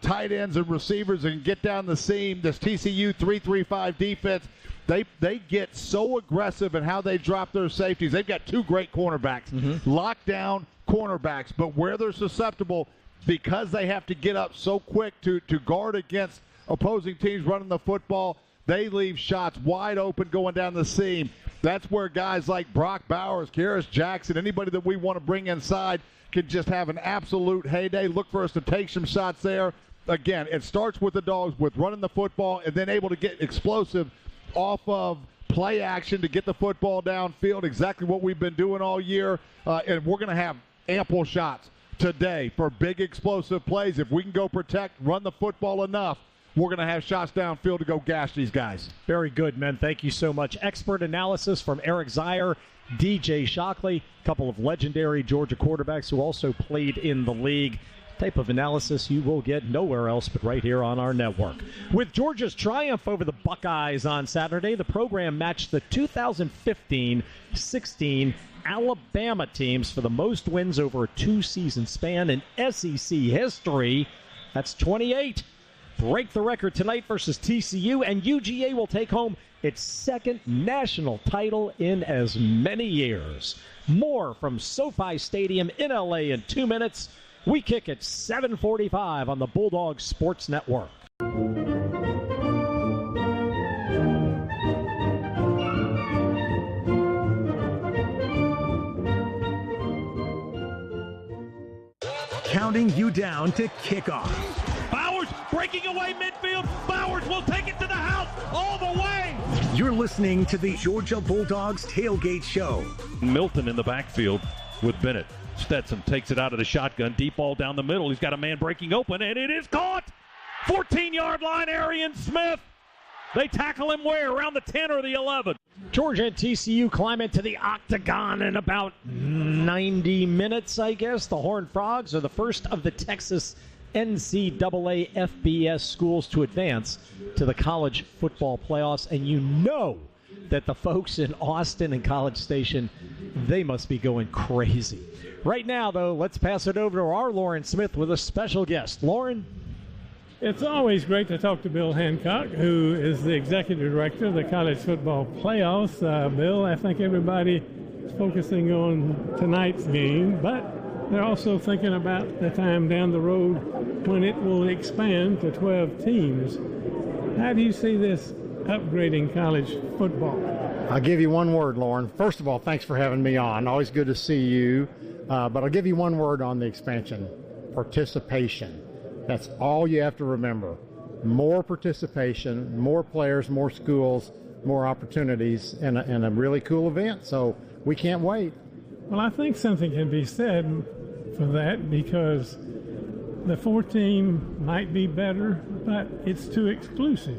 tight ends and receivers and get down the seam. This TCU 3-3-5 defense, they get so aggressive in how they drop their safeties. They've got two great cornerbacks, lockdown cornerbacks, but where they're susceptible because they have to get up so quick to guard against opposing teams running the football, they leave shots wide open going down the seam. That's where guys like Brock Bowers, Karis Jackson, anybody that we want to bring inside can just have an absolute heyday. Look for us to take some shots there. Again, it starts with the Dogs with running the football and then able to get explosive off of play action to get the football downfield, exactly what we've been doing all year. And we're going to have ample shots today for big explosive plays. If we can go protect, run the football enough, we're going to have shots downfield to go gash these guys. Very good, men. Thank you so much. Expert analysis from Eric Zier, DJ Shockley, a couple of legendary Georgia quarterbacks who also played in the league. Type of analysis you will get nowhere else but right here on our network. With Georgia's triumph over the Buckeyes on Saturday, the program matched the 2015-16 Alabama teams for the most wins over a two-season span in SEC history. That's 28. Break the record tonight versus TCU, and UGA will take home its second national title in as many years. More from SoFi Stadium in LA in 2 minutes. We kick at 7:45 on the Bulldog Sports Network. Counting you down to kickoff. Bowers breaking away midfield. Bowers will take it to the house all the way. You're listening to the Georgia Bulldogs Tailgate Show. Milton in the backfield with Bennett. Stetson takes it out of the shotgun. Deep ball down the middle. He's got a man breaking open, and it is caught. 14-yard line, Arian Smith. They tackle him where? Around the 10 or the 11. Georgia and TCU climb into the octagon in about 90 minutes, I guess. The Horned Frogs are the first of the Texas NCAA FBS schools to advance to the college football playoffs, and you know that the folks in Austin and College Station, they must be going crazy. Right now, though, let's pass it over to our Lauren Smith with a special guest. Lauren? It's always great to talk to Bill Hancock, who is the executive director of the college football playoffs. Bill, I think everybody is focusing on tonight's game, but they're also thinking about the time down the road when it will expand to 12 teams. How do you see this upgrading college football? I'll give you one word, Lauren. First of all, thanks for having me on. Always good to see you. But I'll give you one word on the expansion: participation. That's all you have to remember. More participation, more players, more schools, more opportunities, and a really cool event. So we can't wait. Well, I think something can be said for that, because the 4-team might be better, but it's too exclusive.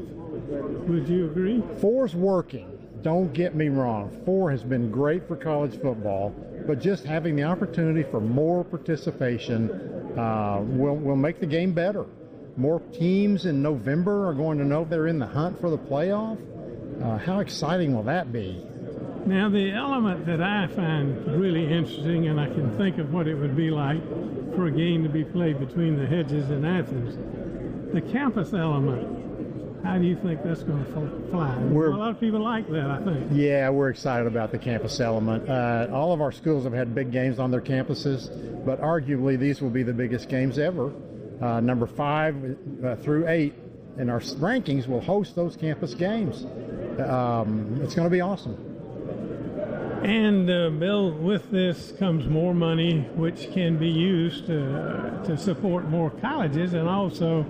Would you agree? 4's working. Don't get me wrong. 4 has been great for college football, but just having the opportunity for more participation will make the game better. More teams in November are going to know they're in the hunt for the playoff. How exciting will that be? Now, the element that I find really interesting, and I can think of what it would be like for a game to be played between the Hedges and Athens, the campus element. How do you think that's going to fly? A lot of people like that, I think. Yeah, we're excited about the campus element. All of our schools have had big games on their campuses, but arguably these will be the biggest games ever. Number 5 through 8 in our rankings will host those campus games. It's going to be awesome. And, Bill, with this comes more money, which can be used to support more colleges, and also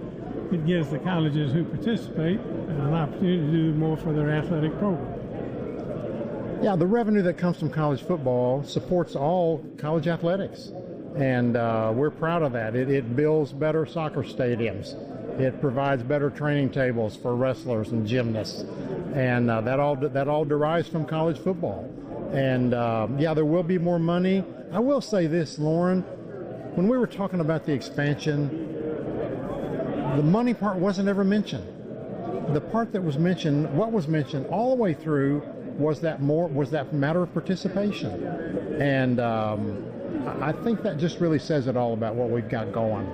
it gives the colleges who participate an opportunity to do more for their athletic program. Yeah, the revenue that comes from college football supports all college athletics, and we're proud of that. It builds better soccer stadiums. It provides better training tables for wrestlers and gymnasts, and that all derives from college football. And yeah, there will be more money. I will say this, Lauren, when we were talking about the expansion, the money part wasn't ever mentioned. The part that was mentioned, what was mentioned all the way through, was that matter of participation. And I think that just really says it all about what we've got going.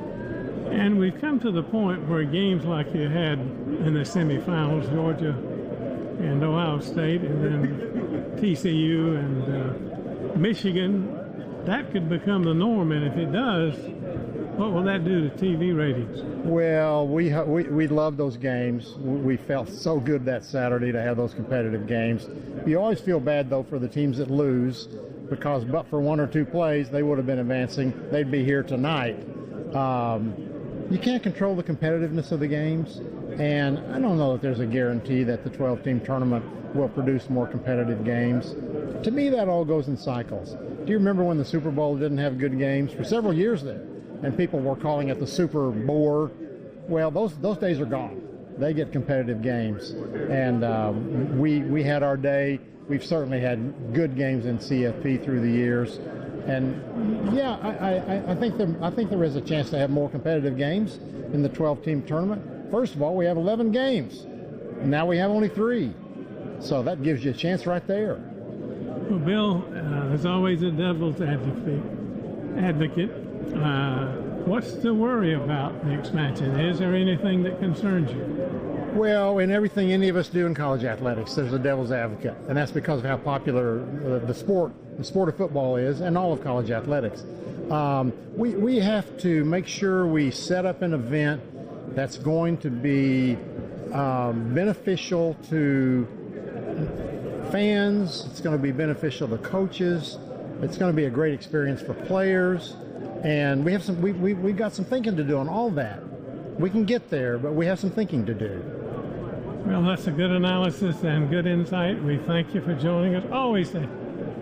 And we've come to the point where games like you had in the semifinals, Georgia and Ohio State, and then TCU and Michigan, that could become the norm. And if it does, what will that do to TV ratings? Well, we love those games. We felt so good that Saturday to have those competitive games. You always feel bad, though, for the teams that lose, because but for one or two plays, they would have been advancing. They'd be here tonight. You can't control the competitiveness of the games, and I don't know that there's a guarantee that the 12-team tournament will produce more competitive games. To me, that all goes in cycles. Do you remember when the Super Bowl didn't have good games for several years there, and people were calling it the Super Bowl? Well, those days are gone. They get competitive games, and we had our day. We've certainly had good games in CFP through the years, and yeah, I think there is a chance to have more competitive games in the 12-team tournament. First of all, we have 11 games. Now we have only 3, so that gives you a chance right there. Well, Bill, there's always a devil's advocate. What's the worry about the expansion? Is there anything that concerns you? Well, in everything any of us do in college athletics, there's a devil's advocate, and that's because of how popular the sport of football is, and all of college athletics. We have to make sure we set up an event that's going to be beneficial to fans. It's going to be beneficial to coaches. It's going to be a great experience for players, and we've got some thinking to do on all that. We can get there, but we have some thinking to do. Well, that's a good analysis and good insight. We thank you for joining us. Always a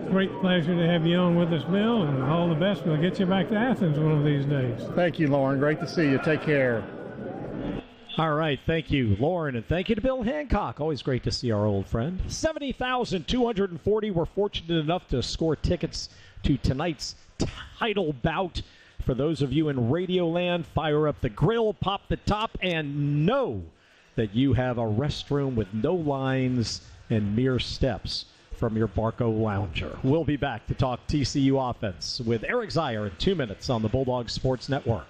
great pleasure to have you on with us, Bill, and all the best. We'll get you back to Athens one of these days. Thank you, Lauren. Great to see you. Take care. All right, thank you, Lauren, and thank you to Bill Hancock. Always great to see our old friend. 70,240 were fortunate enough to score tickets to tonight's title bout. For those of you in Radioland, fire up the grill, pop the top, and know that you have a restroom with no lines and mere steps from your Barco Lounger. We'll be back to talk TCU offense with Eric Zier in 2 minutes on the Bulldog Sports Network.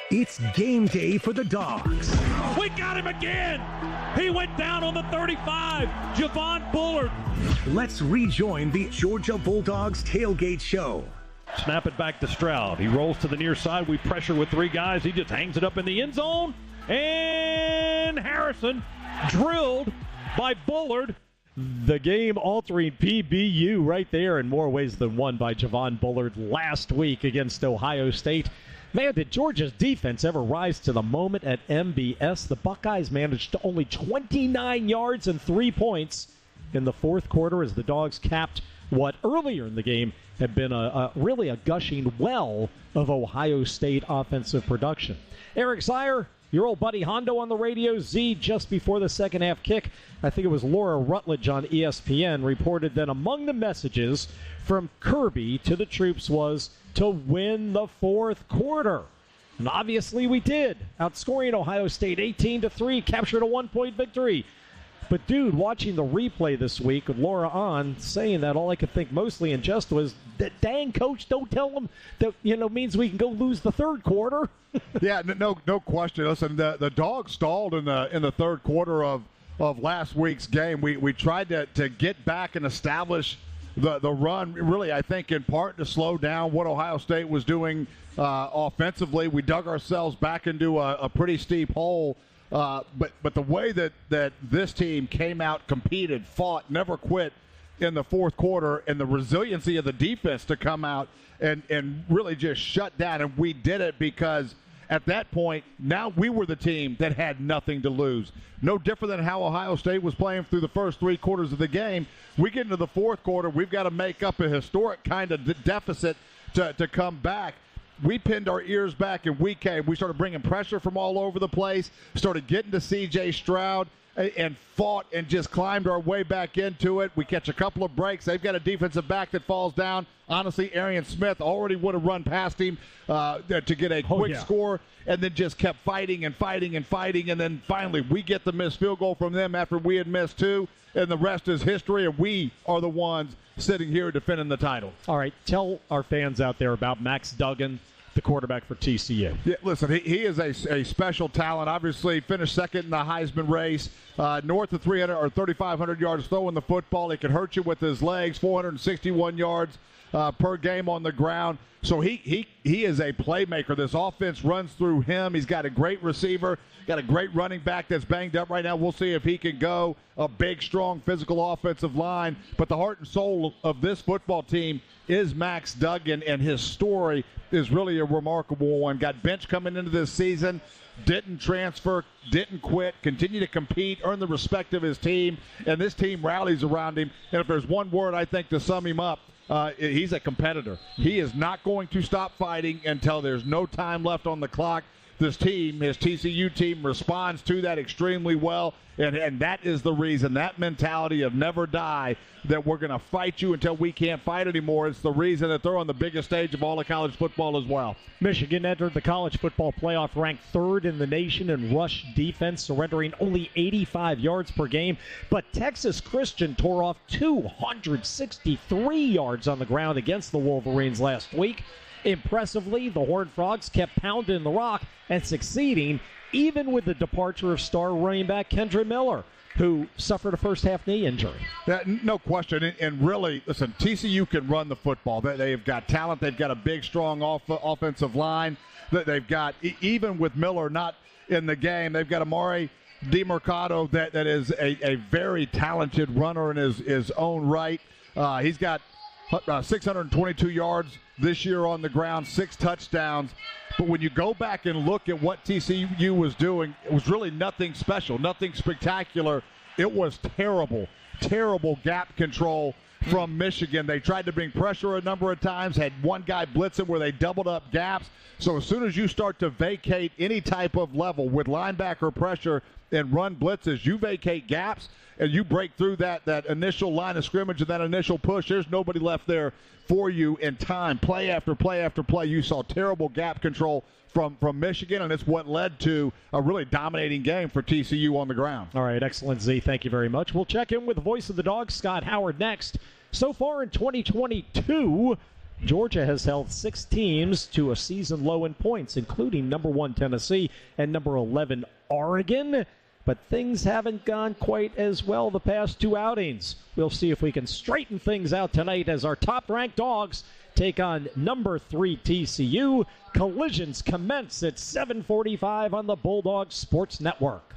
It's game day for the Dogs. We got him again. He went down on the 35. Javon Bullard. Let's rejoin the Georgia Bulldogs Tailgate Show. Snap it back to Stroud. He rolls to the near side. We pressure with 3 guys. He just hangs it up in the end zone. And Harrison drilled by Bullard. The game-altering PBU right there in more ways than one by Javon Bullard last week against Ohio State. Man, did Georgia's defense ever rise to the moment at MBS? The Buckeyes managed to only 29 yards and 3 points in the fourth quarter as the Dogs capped what earlier in the game had been really a gushing well of Ohio State offensive production. Eric Zier, your old buddy Hondo on the radio. Z, just before the second half kick, I think it was Laura Rutledge on ESPN, reported that among the messages from Kirby to the troops was to win the fourth quarter. And obviously we did, outscoring Ohio State 18-3, captured a 1-point victory. But, dude, watching the replay this week with Laura on, saying that, all I could think mostly in jest was, dang, Coach, don't tell them that, means we can go lose the third quarter. Yeah, no question. Listen, the Dogs stalled in the third quarter of last week's game. We tried to get back and establish the run, really, I think, in part to slow down what Ohio State was doing offensively. We dug ourselves back into a pretty steep hole. But the way that this team came out, competed, fought, never quit in the fourth quarter, and the resiliency of the defense to come out and really just shut down. And we did it because at that point, now we were the team that had nothing to lose. No different than how Ohio State was playing through the first 3 quarters of the game. We get into the fourth quarter, we've got to make up a historic kind of deficit to come back. We pinned our ears back and we started bringing pressure from all over the place, started getting to C.J. Stroud, and fought and just climbed our way back into it. We catch a couple of breaks. They've got a defensive back that falls down. Honestly, Arian Smith already would have run past him to get a quick score, and then just kept fighting and fighting and fighting. And then finally we get the missed field goal from them after we had missed two, and the rest is history, and we are the ones sitting here defending the title. All right, tell our fans out there about Max Duggan, the quarterback for TCU. Yeah, listen, he is a special talent. Obviously, finished second in the Heisman race, north of 300 or 3,500 yards throwing the football. He can hurt you with his legs, 461 yards per game on the ground. So he is a playmaker. This offense runs through him. He's got a great receiver, got a great running back that's banged up right now. We'll see if he can go. A big, strong, physical offensive line. But the heart and soul of this football team is Max Duggan, and his story is really a remarkable one. Got benched coming into this season, didn't transfer, didn't quit, continue to compete, earn the respect of his team, and this team rallies around him. And if there's one word I think to sum him up, he's a competitor. He is not going to stop fighting until there's no time left on the clock. This team, his TCU team, responds to that extremely well, and that is the reason, that mentality of never die, that we're going to fight you until we can't fight anymore. It's the reason that they're on the biggest stage of all of college football as well. Michigan entered the college football playoff ranked third in the nation in rush defense, surrendering only 85 yards per game. But Texas Christian tore off 263 yards on the ground against the Wolverines last week. Impressively, the Horned Frogs kept pounding the rock and succeeding, even with the departure of star running back Kendra Miller, who suffered a first-half knee injury. No question. And really, listen, TCU can run the football. They've got talent. They've got a big, strong offensive line. They've got, even with Miller not in the game, they've got Amari DeMercado that is a very talented runner in his own right. He's got 622 yards this year on the ground, 6 touchdowns. But when you go back and look at what TCU was doing, it was really nothing special, nothing spectacular. It was terrible gap control from Michigan. They tried to bring pressure a number of times, had one guy blitzing where they doubled up gaps. So as soon as you start to vacate any type of level with linebacker pressure and run blitzes, you vacate gaps and you break through that initial line of scrimmage and that initial push. There's nobody left there for you in time. Play after play after play, you saw terrible gap control from Michigan, and it's what led to a really dominating game for TCU on the ground. All right, excellent, Z. Thank you very much. We'll check in with the voice of the Dogs, Scott Howard, next. So far in 2022, Georgia has held 6 teams to a season low in points, including number 1 Tennessee and number 11 Oregon. But things haven't gone quite as well the past 2 outings. We'll see if we can straighten things out tonight as our top-ranked Dogs take on number 3 TCU. Collisions commence at 7:45 on the Bulldog Sports Network.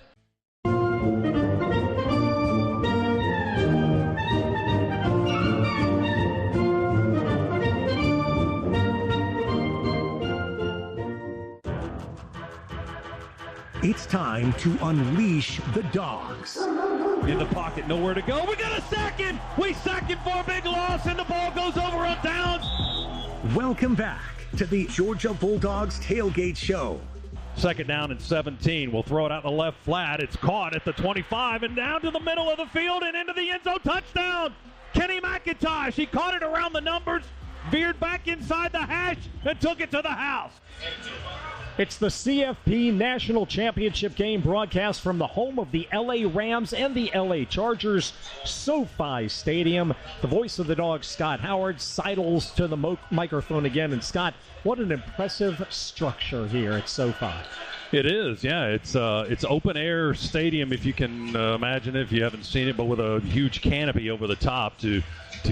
It's time to unleash the Dogs. In the pocket, nowhere to go. We got a sack him. We sack him for a big loss, and the ball goes over on downs. Welcome back to the Georgia Bulldogs Tailgate Show. Second down and 17. We'll throw it out in the left flat. It's caught at the 25 and down to the middle of the field and into the end zone. Touchdown! Kenny McIntosh. He caught it around the numbers, veered back inside the hash, and took it to the house. It's the CFP National Championship game broadcast from the home of the LA Rams and the LA Chargers, SoFi Stadium. The voice of the Dogs, Scott Howard, sidles to the microphone again. And Scott, what an impressive structure here at SoFi. It is, yeah. It's open air stadium, if you can imagine it, if you haven't seen it, but with a huge canopy over the top to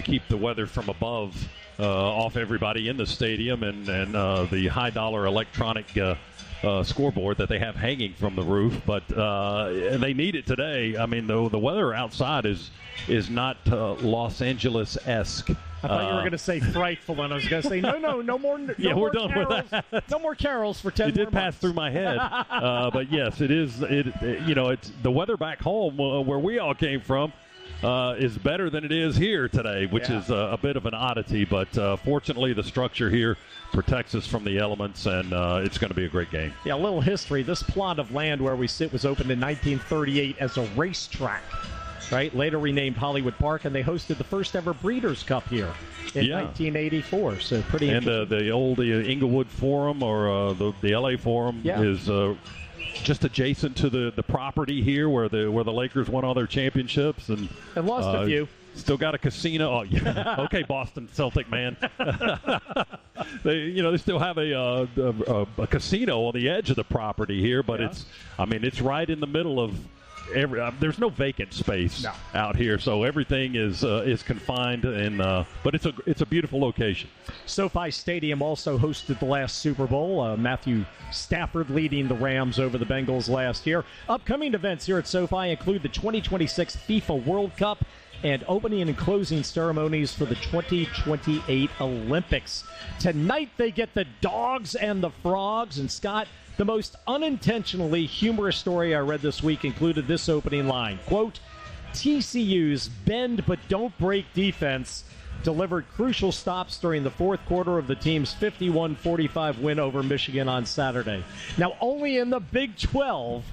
keep the weather from above off everybody in the stadium, and the high-dollar electronic scoreboard that they have hanging from the roof. But they need it today. I mean, the weather outside is not Los Angeles-esque. I thought you were going to say frightful, and I was going to say, no more. Yeah, we're done carols, with that. No more carols for 10 It did more pass months. through my head, but yes, it is. It's the weather back home where we all came from. is better than it is here today, which is a bit of an oddity. But fortunately, the structure here protects us from the elements, and it's going to be a great game. Yeah, a little history. This plot of land where we sit was opened in 1938 as a racetrack, right? Later renamed Hollywood Park, and they hosted the first ever Breeders' Cup here in 1984. So pretty interesting. And the old Inglewood Forum or the LA Forum is just adjacent to the property here where the Lakers won all their championships and lost a few. Still got a casino. Oh yeah, okay, Boston Celtic man. They still have a casino on the edge of the property here, but it's right in the middle of. There's no vacant space out here, so everything is confined, but it's a beautiful location. SoFi Stadium also hosted the last Super Bowl. Matthew Stafford leading the Rams over the Bengals last year. Upcoming events here at SoFi include the 2026 FIFA World Cup and opening and closing ceremonies for the 2028 Olympics. Tonight they get the Dogs and the Frogs, and Scott, the most unintentionally humorous story I read this week included this opening line. Quote, TCU's bend but don't break defense delivered crucial stops during the fourth quarter of the team's 51-45 win over Michigan on Saturday. Now, only in the Big 12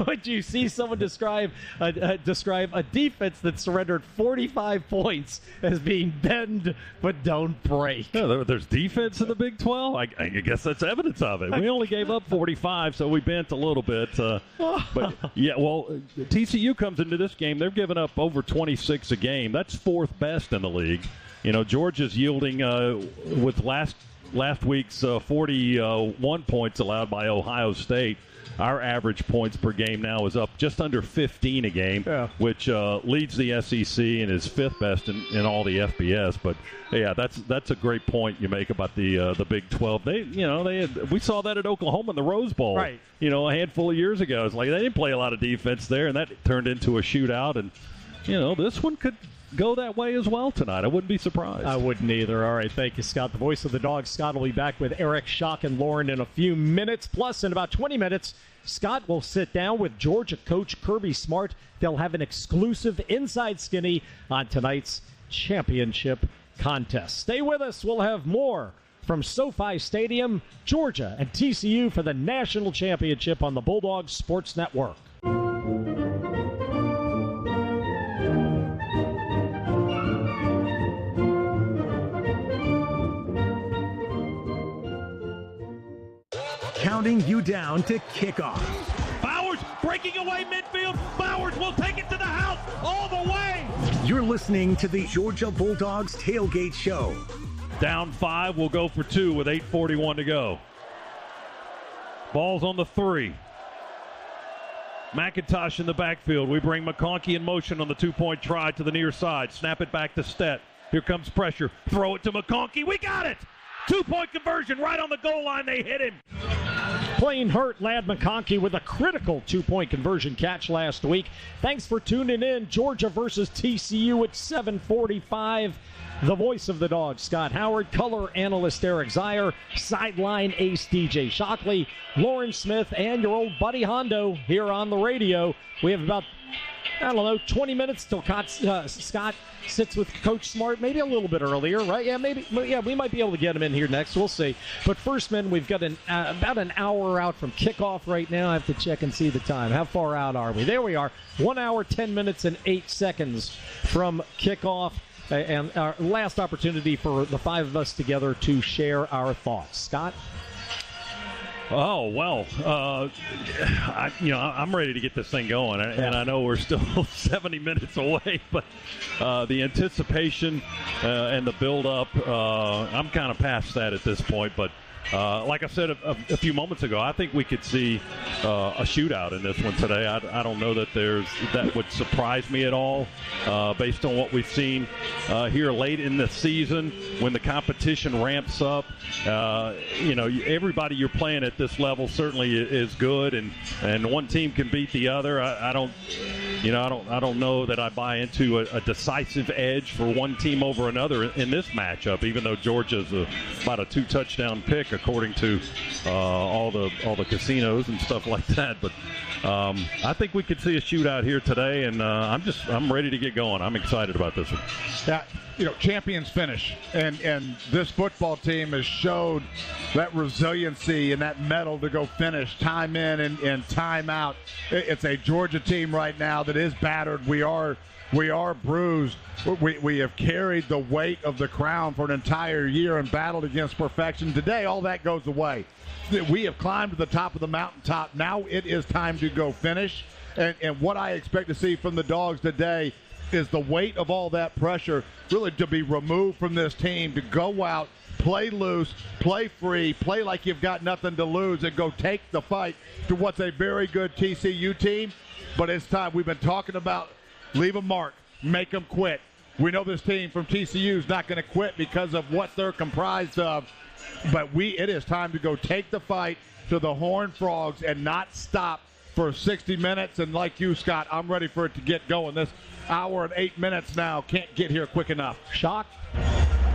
would you see someone describe a defense that surrendered 45 points as being bend but don't break. Yeah, there's defense in the Big 12. I guess that's evidence of it. We only gave up 45, so we bent a little bit. But yeah, well, TCU comes into this game. They're giving up over 26 a game. That's fourth best in the league. Georgia's yielding with last week's 41 points allowed by Ohio State. Our average points per game now is up just under 15 a game, which leads the SEC and is fifth best in all the FBS. But yeah, that's a great point you make about the Big 12. We saw that at Oklahoma in the Rose Bowl, right? A handful of years ago. It's like they didn't play a lot of defense there, and that turned into a shootout. And this one could go that way as well tonight. I wouldn't be surprised. I wouldn't either. All right, thank you, Scott. The voice of the Dogs. Scott will be back with Eric, Schock, and Lauren in a few minutes. Plus, in about 20 minutes, Scott will sit down with Georgia coach Kirby Smart. They'll have an exclusive Inside Skinny on tonight's championship contest. Stay with us. We'll have more from SoFi Stadium, Georgia, and TCU for the national championship on the Bulldogs Sports Network. Counting you down to kickoff. Bowers breaking away midfield. Bowers will take it to the house all the way. You're listening to the Georgia Bulldogs Tailgate Show. Down 5, we'll go for 2 with 8:41 to go. Ball's on the 3. McIntosh in the backfield. We bring McConkey in motion on the 2-point try to the near side. Snap it back to Stett. Here comes pressure. Throw it to McConkey. We got it! 2-point conversion right on the goal line. They hit him. Playing hurt, Ladd McConkey with a critical 2-point conversion catch last week. Thanks for tuning in. Georgia versus TCU at 7:45. The voice of the Dogs, Scott Howard, color analyst Eric Zier, sideline ace DJ Shockley, Lauren Smith, and your old buddy Hondo here on the radio. We have about 20 minutes till Scott sits with Coach Smart, maybe a little bit earlier, right? Yeah, maybe. Yeah, we might be able to get him in here next. We'll see. But first, men, we've got about an hour out from kickoff right now. I have to check and see the time. How far out are we? There we are. 1 hour, 10 minutes, and 8 seconds from kickoff. And our last opportunity for the five of us together to share our thoughts. Scott? Oh, well, I'm ready to get this thing going, and I know we're still 70 minutes away, but the anticipation and the build-up, I'm kind of past that at this point, but like I said a few moments ago, I think we could see a shootout in this one today. I don't know that that would surprise me at all based on what we've seen here late in the season when the competition ramps up. Everybody you're playing at this level certainly is good, and one team can beat the other. I don't I don't know that I buy into a decisive edge for one team over another in this matchup, even though Georgia's about a 2-touchdown pick according to all the casinos and stuff like that. But I think we could see a shootout here today, and I'm ready to get going. I'm excited about this one. Yeah, champions finish, and this football team has showed that resiliency and that mettle to go finish time in and time out. It's a Georgia team right now that is battered. We are bruised. We have carried the weight of the crown for an entire year and battled against perfection. Today, all that goes away. We have climbed to the top of the mountaintop. Now it is time to go finish. And what I expect to see from the Dogs today is the weight of all that pressure really to be removed from this team, to go out, play loose, play free, play like you've got nothing to lose, and go take the fight to what's a very good TCU team. But it's time. We've been talking about leave a mark, make them quit. We know this team from TCU is not going to quit because of what they're comprised of. But it is time to go take the fight to the Horned Frogs and not stop for 60 minutes. And like you, Scott, I'm ready for it to get going. This hour and 8 minutes now can't get here quick enough. Shock?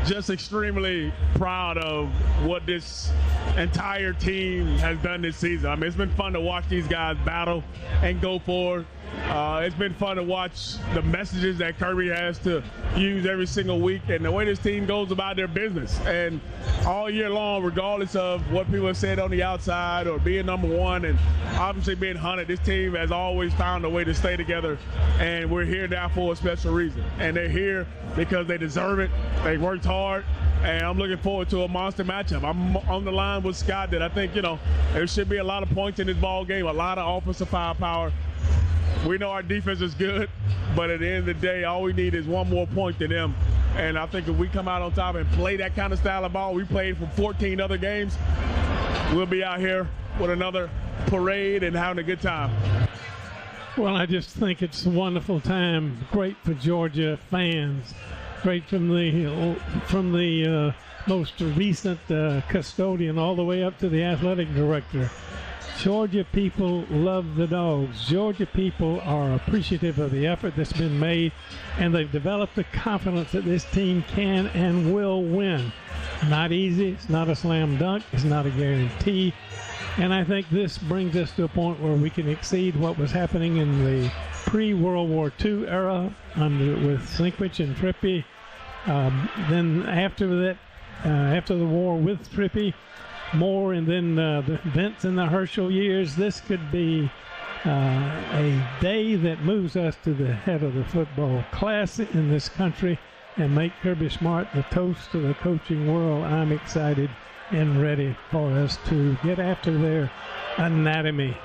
Just extremely proud of what this entire team has done this season. I mean, it's been fun to watch these guys battle and go forward. It's been fun to watch the messages that Kirby has to use every single week and the way this team goes about their business. And all year long, regardless of what people have said on the outside or being number one and obviously being hunted, this team has always found a way to stay together. And we're here now for a special reason. And they're here because they deserve it. They worked hard. And I'm looking forward to a monster matchup. I'm on the line with Scott that I think, there should be a lot of points in this ball game, a lot of offensive firepower. We know our defense is good, but at the end of the day, all we need is one more point than them. And I think if we come out on top and play that kind of style of ball we played for 14 other games, we'll be out here with another parade and having a good time. Well, I just think it's a wonderful time. Great for Georgia fans. Great from the most recent custodian all the way up to the athletic director. Georgia people love the Dogs. Georgia people are appreciative of the effort that's been made, and they've developed the confidence that this team can and will win. Not easy. It's not a slam dunk. It's not a guarantee. And I think this brings us to a point where we can exceed what was happening in the pre-World War II era with Sinkwich and Trippi. Then after that, after the war with Trippi, Moore, and then the Vince and the Herschel years, this could be a day that moves us to the head of the football class in this country and make Kirby Smart the toast of the coaching world. I'm excited and ready for us to get after their anatomy.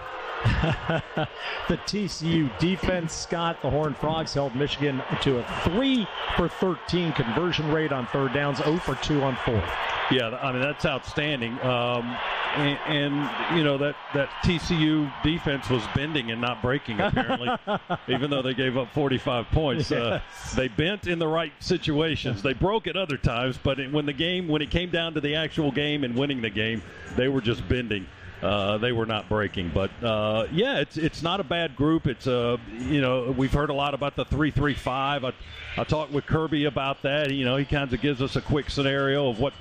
The TCU defense, Scott, the Horned Frogs held Michigan to a 3 for 13 conversion rate on third downs, 0 for 2 on fourth. Yeah, I mean, that's outstanding. And that TCU defense was bending and not breaking, apparently, even though they gave up 45 points. Yes. They bent in the right situations. They broke at other times, but when it came down to the actual game and winning the game, they were just bending. They were not breaking, but it's not a bad group. It's we've heard a lot about the 3-3-5. I talked with Kirby about that. He kind of gives us a quick scenario of what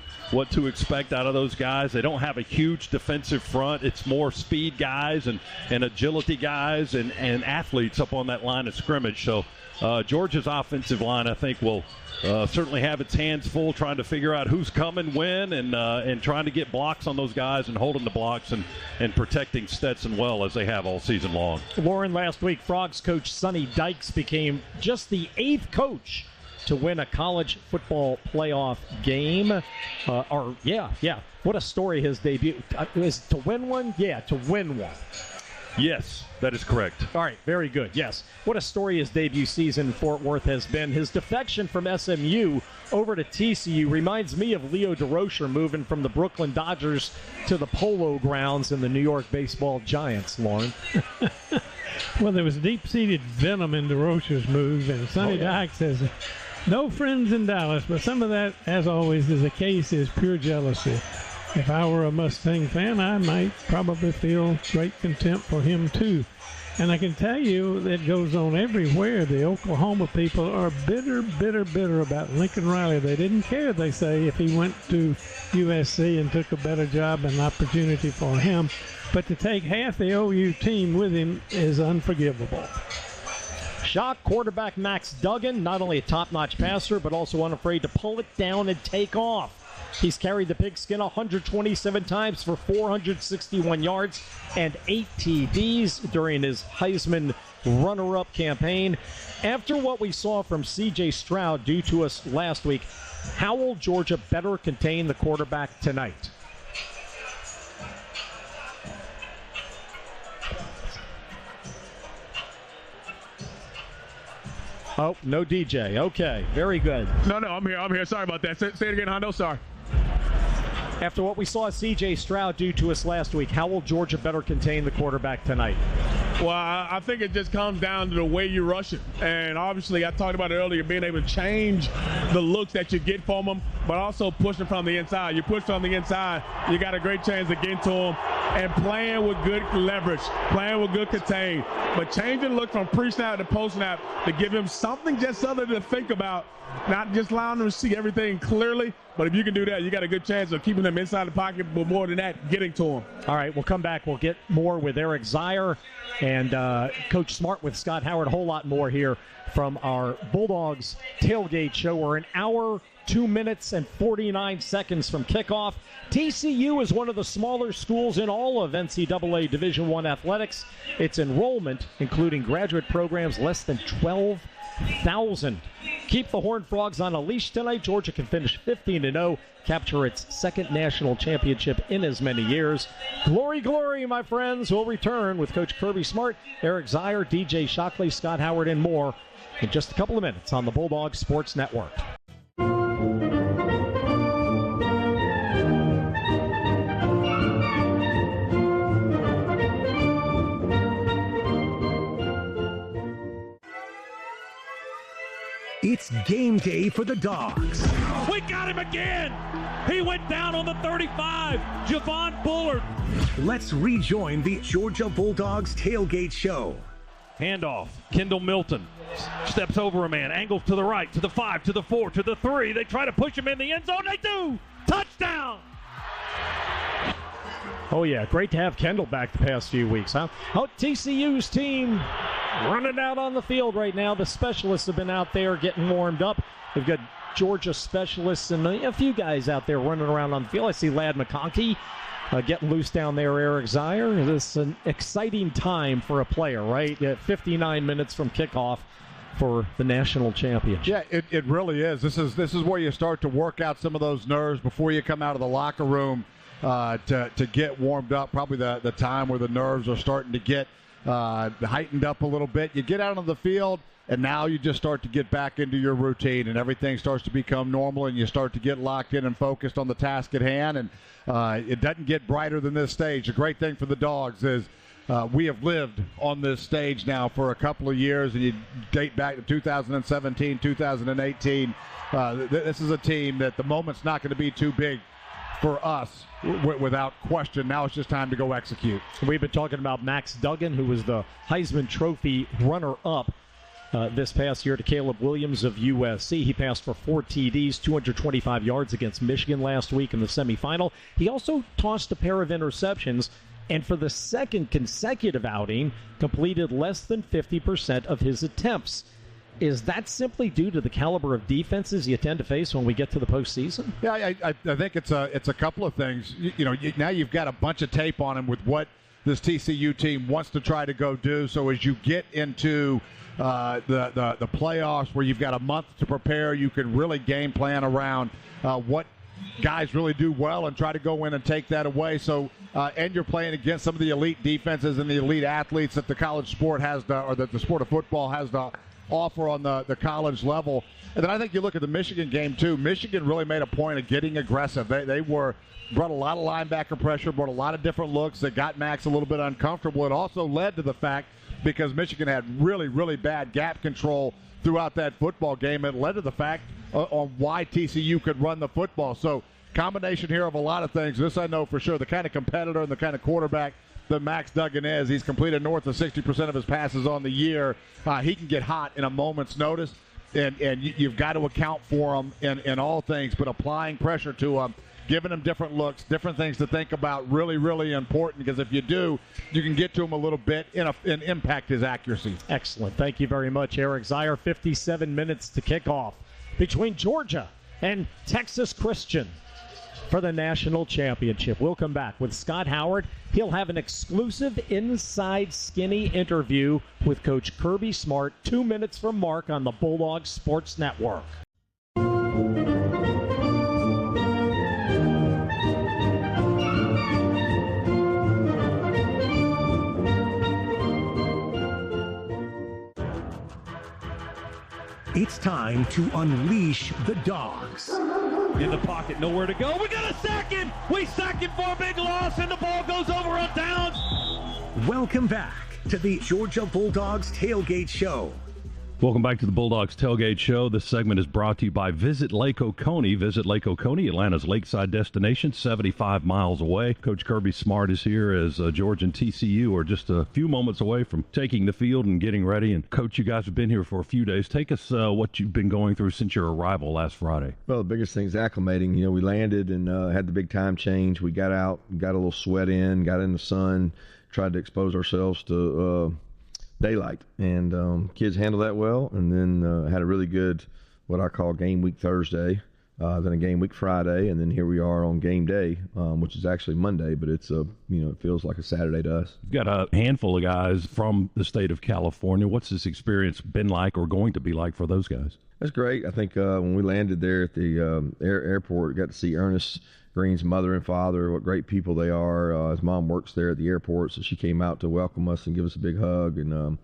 to expect out of those guys. They don't have a huge defensive front. It's more speed guys and agility guys and athletes up on that line of scrimmage. So Georgia's offensive line, I think, will certainly have its hands full trying to figure out who's coming when and trying to get blocks on those guys and holding the blocks and protecting Stetson well as they have all season long. Lauren, last week, Frogs coach Sonny Dykes became just the 8th coach to win a college football playoff game. What a story, his debut. Is to win one? Yeah, to win one. Yes, that is correct. All right, very good, yes. What a story his debut season in Fort Worth has been. His defection from SMU over to TCU reminds me of Leo DeRocher moving from the Brooklyn Dodgers to the Polo Grounds and the New York Baseball Giants, Lauren. Well, there was deep-seated venom in DeRocher's move, and Sonny Dykes says no friends in Dallas, but some of that, as always is the case, is pure jealousy. If I were a Mustang fan, I might probably feel great contempt for him, too. And I can tell you that goes on everywhere. The Oklahoma people are bitter about Lincoln Riley. They didn't care, they say, if he went to USC and took a better job and opportunity for him. But to take half the OU team with him is unforgivable. Shock quarterback Max Duggan, not only a top-notch passer, but also unafraid to pull it down and take off. He's carried the pigskin 127 times for 461 yards and 8 TDs during his Heisman runner-up campaign. After what we saw from C.J. Stroud due to us last week, how will Georgia better contain the quarterback tonight? Oh, no DJ. Okay, very good. No, I'm here. Sorry about that. Say it again, Hondo. Sorry. After what we saw C.J. Stroud do to us last week, how will Georgia better contain the quarterback tonight? Well, I think it just comes down to the way you rush it. And obviously, I talked about it earlier, being able to change the looks that you get from them, but also pushing from the inside. You push from the inside, you got a great chance to get to them, and playing with good leverage, playing with good contain. But changing the look from pre-snap to post-snap to give him something just other to think about, not just allowing them to see everything clearly. But if you can do that, you got a good chance of keeping them inside the pocket, but more than that, getting to them. All right, we'll come back. We'll get more with Eric Zier and Coach Smart with Scott Howard. A whole lot more here from our Bulldogs Tailgate Show. We're an hour, 2 minutes, and 49 seconds from kickoff. TCU is one of the smaller schools in all of NCAA Division I athletics. Its enrollment, including graduate programs, less than 12,000. Keep the Horned Frogs on a leash tonight. Georgia can finish 15-0, capture its second national championship in as many years. Glory, glory, my friends. We'll return with Coach Kirby Smart, Eric Zier, DJ Shockley, Scott Howard, and more in just a couple of minutes on the Bulldog Sports Network. It's game day for the Dogs. We got him again. He went down on the 35. Javon Bullard. Let's rejoin the Georgia Bulldogs Tailgate Show. Handoff. Kendall Milton steps over a man, angles to the right, to the 5, to the 4, to the 3. They try to push him in the end zone. They do. Touchdown. Oh, yeah. Great to have Kendall back the past few weeks, huh? Oh, TCU's team running out on the field right now. The specialists have been out there getting warmed up. They've got Georgia specialists and a few guys out there running around on the field. I see Ladd McConkey getting loose down there, Eric Zier. This is an exciting time for a player, right? At 59 minutes from kickoff for the national championship. Yeah, it really is. This is where you start to work out some of those nerves before you come out of the locker room to get warmed up. Probably the time where the nerves are starting to get heightened up a little bit. You get out on the field, and now you just start to get back into your routine, and everything starts to become normal, and you start to get locked in and focused on the task at hand, and it doesn't get brighter than this stage. The great thing for the Dogs is we have lived on this stage now for a couple of years, and you date back to 2017, 2018. This is a team that the moment's not going to be too big for us, without question. Now it's just time to go execute. We've been talking about Max Duggan, who was the Heisman Trophy runner-up this past year to Caleb Williams of USC. He passed for 4 TDs, 225 yards against Michigan last week in the semifinal. He also tossed a pair of interceptions, and for the second consecutive outing, completed less than 50% of his attempts. Is that simply due to the caliber of defenses you tend to face when we get to the postseason? Yeah, I think it's a couple of things. Now you've got a bunch of tape on him with what this TCU team wants to try to go do. So as you get into the playoffs, where you've got a month to prepare, you can really game plan around what guys really do well and try to go in and take that away. So and you're playing against some of the elite defenses and the elite athletes that the college sport has, or that the sport of football has to offer on the college level. And then I think you look at the Michigan game too. Michigan really made a point of getting aggressive. They brought a lot of linebacker pressure, brought a lot of different looks that got Max a little bit uncomfortable. It also led to the fact, because Michigan had really, really bad gap control throughout that football game, it led to the fact on why TCU could run the football. So combination here of a lot of things. This I know for sure. The kind of competitor and the kind of quarterback than Max Duggan is. He's completed north of 60% of his passes on the year. He can get hot in a moment's notice, and you've got to account for him in all things, but applying pressure to him, giving him different looks, different things to think about, really, really important, because if you do, you can get to him a little bit and impact his accuracy. Excellent. Thank you very much, Eric Zier. 57 minutes to kick off between Georgia and Texas Christian for the national championship. We'll come back with Scott Howard. He'll have an exclusive Inside Skinny interview with Coach Kirby Smart 2 minutes from Mark on the Bulldogs Sports Network. It's time to unleash the dogs. In the pocket, nowhere to go. We got a sack him. We sack him for a big loss, and the ball goes over on downs. Welcome back to the Georgia Bulldogs Tailgate Show. Welcome back to the Bulldogs Tailgate Show. This segment is brought to you by Visit Lake Oconee. Visit Lake Oconee, Atlanta's lakeside destination, 75 miles away. Coach Kirby Smart is here as Georgia and TCU are just a few moments away from taking the field and getting ready. And, Coach, you guys have been here for a few days. Take us what you've been going through since your arrival last Friday. Well, the biggest thing is acclimating. You know, we landed and had the big time change. We got out, got a little sweat in, got in the sun, tried to expose ourselves to daylight, and kids handled that well, and then had a really good, what I call game week Thursday, then a game week Friday, and then here we are on game day, which is actually Monday, but it's it feels like a Saturday to us. You've got a handful of guys from the state of California. What's this experience been like, or going to be like for those guys? That's great. I think when we landed there at the airport, got to see Ernest Green's mother and father, what great people they are. His mom works there at the airport, so she came out to welcome us and give us a big hug. And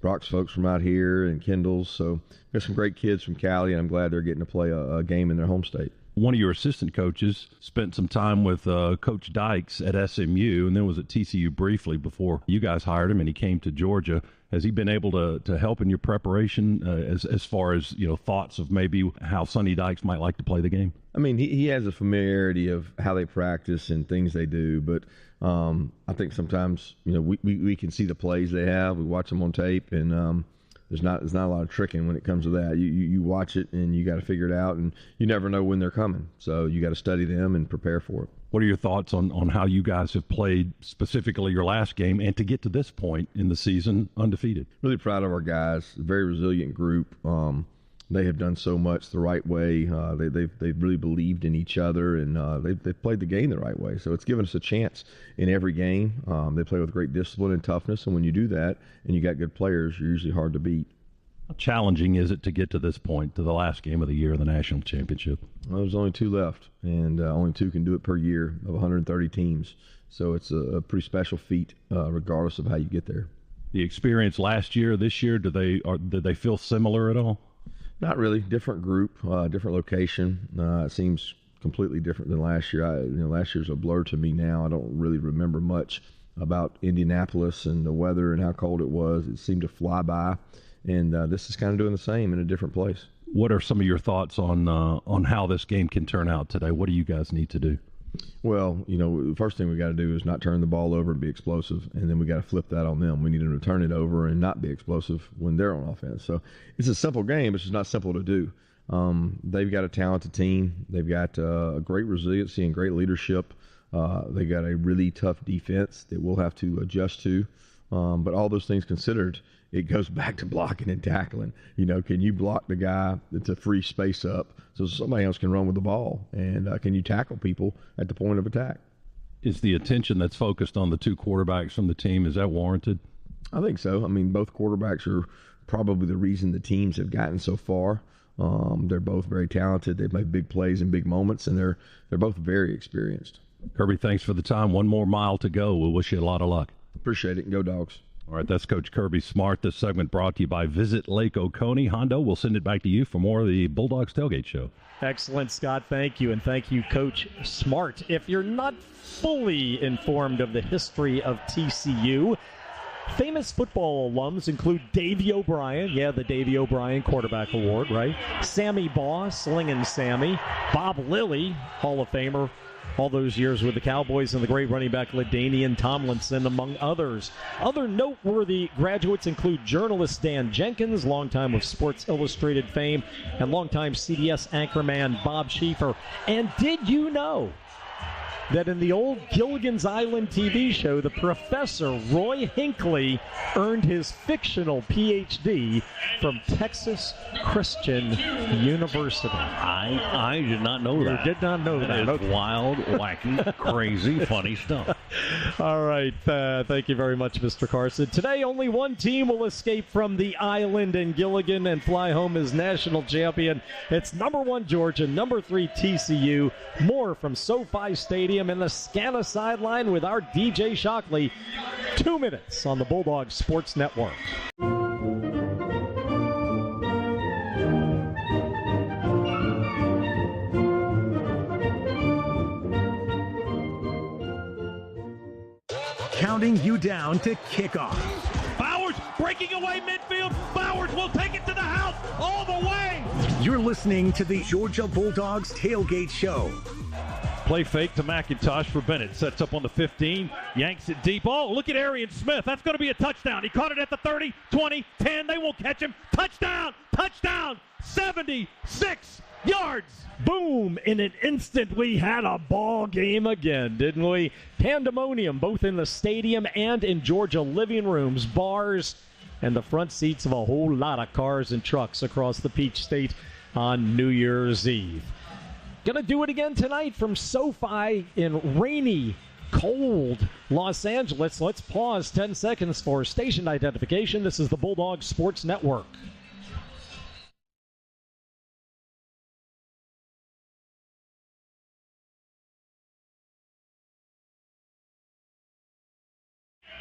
Brock's folks from out here and Kendall's. So we got some great kids from Cali, and I'm glad they're getting to play a game in their home state. One of your assistant coaches spent some time with Coach Dykes at SMU, and then was at TCU briefly before you guys hired him, and he came to Georgia. Has he been able to help in your preparation as far as thoughts of maybe how Sonny Dykes might like to play the game? I mean, he has a familiarity of how they practice and things they do, but I think sometimes we can see the plays they have. We watch them on tape, and there's not a lot of tricking when it comes to that. You watch it and you got to figure it out, and you never know when they're coming, so you got to study them and prepare for it. What are your thoughts on how you guys have played, specifically your last game, and to get to this point in the season undefeated? Really proud of our guys. A very resilient group. They have done so much the right way. They've really believed in each other, and they've played the game the right way. So it's given us a chance in every game. They play with great discipline and toughness, and when you do that and you got good players, you're usually hard to beat. How challenging is it to get to this point, to the last game of the year, the national championship? Well, there's only 2 left, and only 2 can do it per year of 130 teams. So it's a pretty special feat, regardless of how you get there. The experience last year, this year, did they feel similar at all? Not really. Different group, different location. It seems completely different than last year. Last year's a blur to me now. I don't really remember much about Indianapolis and the weather and how cold it was. It seemed to fly by, and this is kind of doing the same in a different place. What are some of your thoughts on how this game can turn out today? What do you guys need to do? Well, the first thing we got to do is not turn the ball over and be explosive, and then we got to flip that on them. We need them to turn it over and not be explosive when they're on offense. So it's a simple game, but it's just not simple to do. They've got a talented team. They've got great resiliency and great leadership. They got a really tough defense that we'll have to adjust to. But all those things considered, it goes back to blocking and tackling. Can you block the guy to free space up so somebody else can run with the ball? And can you tackle people at the point of attack? Is the attention that's focused on the 2 quarterbacks from the team, is that warranted? I think so. I mean, both quarterbacks are probably the reason the teams have gotten so far. They're both very talented. They've made big plays in big moments, and they're both very experienced. Kirby, thanks for the time. 1 more mile to go. We'll wish you a lot of luck. Appreciate it, and go Dogs. All right, that's Coach Kirby Smart. This segment brought to you by Visit Lake Oconee. Hondo, we'll send it back to you for more of the Bulldogs Tailgate Show. Excellent, Scott. Thank you, and thank you, Coach Smart. If you're not fully informed of the history of TCU, famous football alums include Davey O'Brien. Yeah, the Davey O'Brien Quarterback Award, right? Sammy Baugh, Slingin' Sammy. Bob Lilly, Hall of Famer all those years with the Cowboys and the great running back LaDainian Tomlinson, among others. Other noteworthy graduates include journalist Dan Jenkins, longtime of Sports Illustrated fame, and longtime CBS anchorman Bob Schieffer. And did you know that in the old Gilligan's Island TV show, the professor, Roy Hinckley, earned his fictional PhD from Texas Christian University? I did not know that. You did not know that. That is wild, wacky, crazy, funny stuff. All right. Thank you very much, Mr. Carson. Today, only one team will escape from the island in Gilligan and fly home as national champion. It's number 1 Georgia, number 3 TCU. More from SoFi Stadium in the Scana sideline with our DJ Shockley. 2 minutes on the Bulldog Sports Network. Counting you down to kickoff. Bowers breaking away midfield. Bowers will take it to the house all the way. You're listening to the Georgia Bulldogs Tailgate Show. Play fake to McIntosh for Bennett. Sets up on the 15. Yanks it deep. Oh, look at Arian Smith. That's going to be a touchdown. He caught it at the 30, 20, 10. They won't catch him. Touchdown! Touchdown! 76 yards. Boom! In an instant, we had a ball game again, didn't we? Pandemonium, both in the stadium and in Georgia living rooms, bars, and the front seats of a whole lot of cars and trucks across the Peach State on New Year's Eve. Gonna do it again tonight from SoFi in rainy, cold Los Angeles. Let's pause 10 seconds for station identification. This is the Bulldog Sports Network.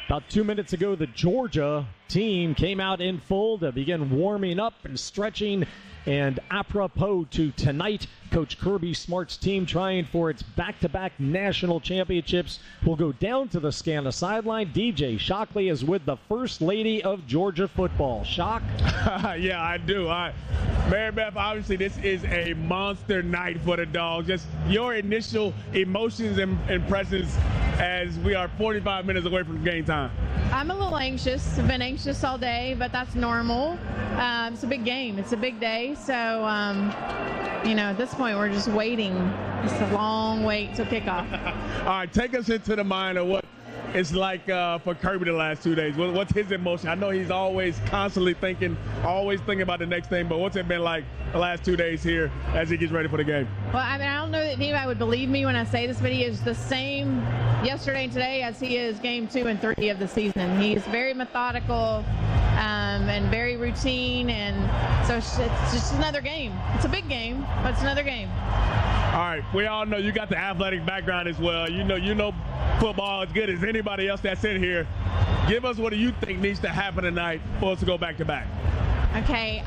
About 2 minutes ago, the Georgia team came out in full to begin warming up and stretching. And apropos to tonight, Coach Kirby Smart's team trying for its back-to-back national championships will go down to the Scana sideline. DJ Shockley is with the First Lady of Georgia football. Shock? Yeah, I do. Mary Beth, obviously this is a monster night for the Dogs. Just your initial emotions and presence as we are 45 minutes away from game time. I'm a little anxious. I've been anxious all day, but that's normal. It's a big game. It's a big day. So, at this point, we're just waiting. It's a long wait till kickoff. All right, take us into the mind of what it's like for Kirby the last 2 days. What's his emotion? I know he's always constantly thinking about the next thing, but what's it been like the last 2 days here as he gets ready for the game? Well, I don't know that anybody would believe me when I say this, but he is the same yesterday and today as he is game 2 and 3 of the season. He's very methodical and very routine, and so it's just another game. It's a big game, but it's another game. All right, we all know you got the athletic background as well. You know football as good as anybody else that's in here. Give us what do you think needs to happen tonight for us to go back-to-back? Okay,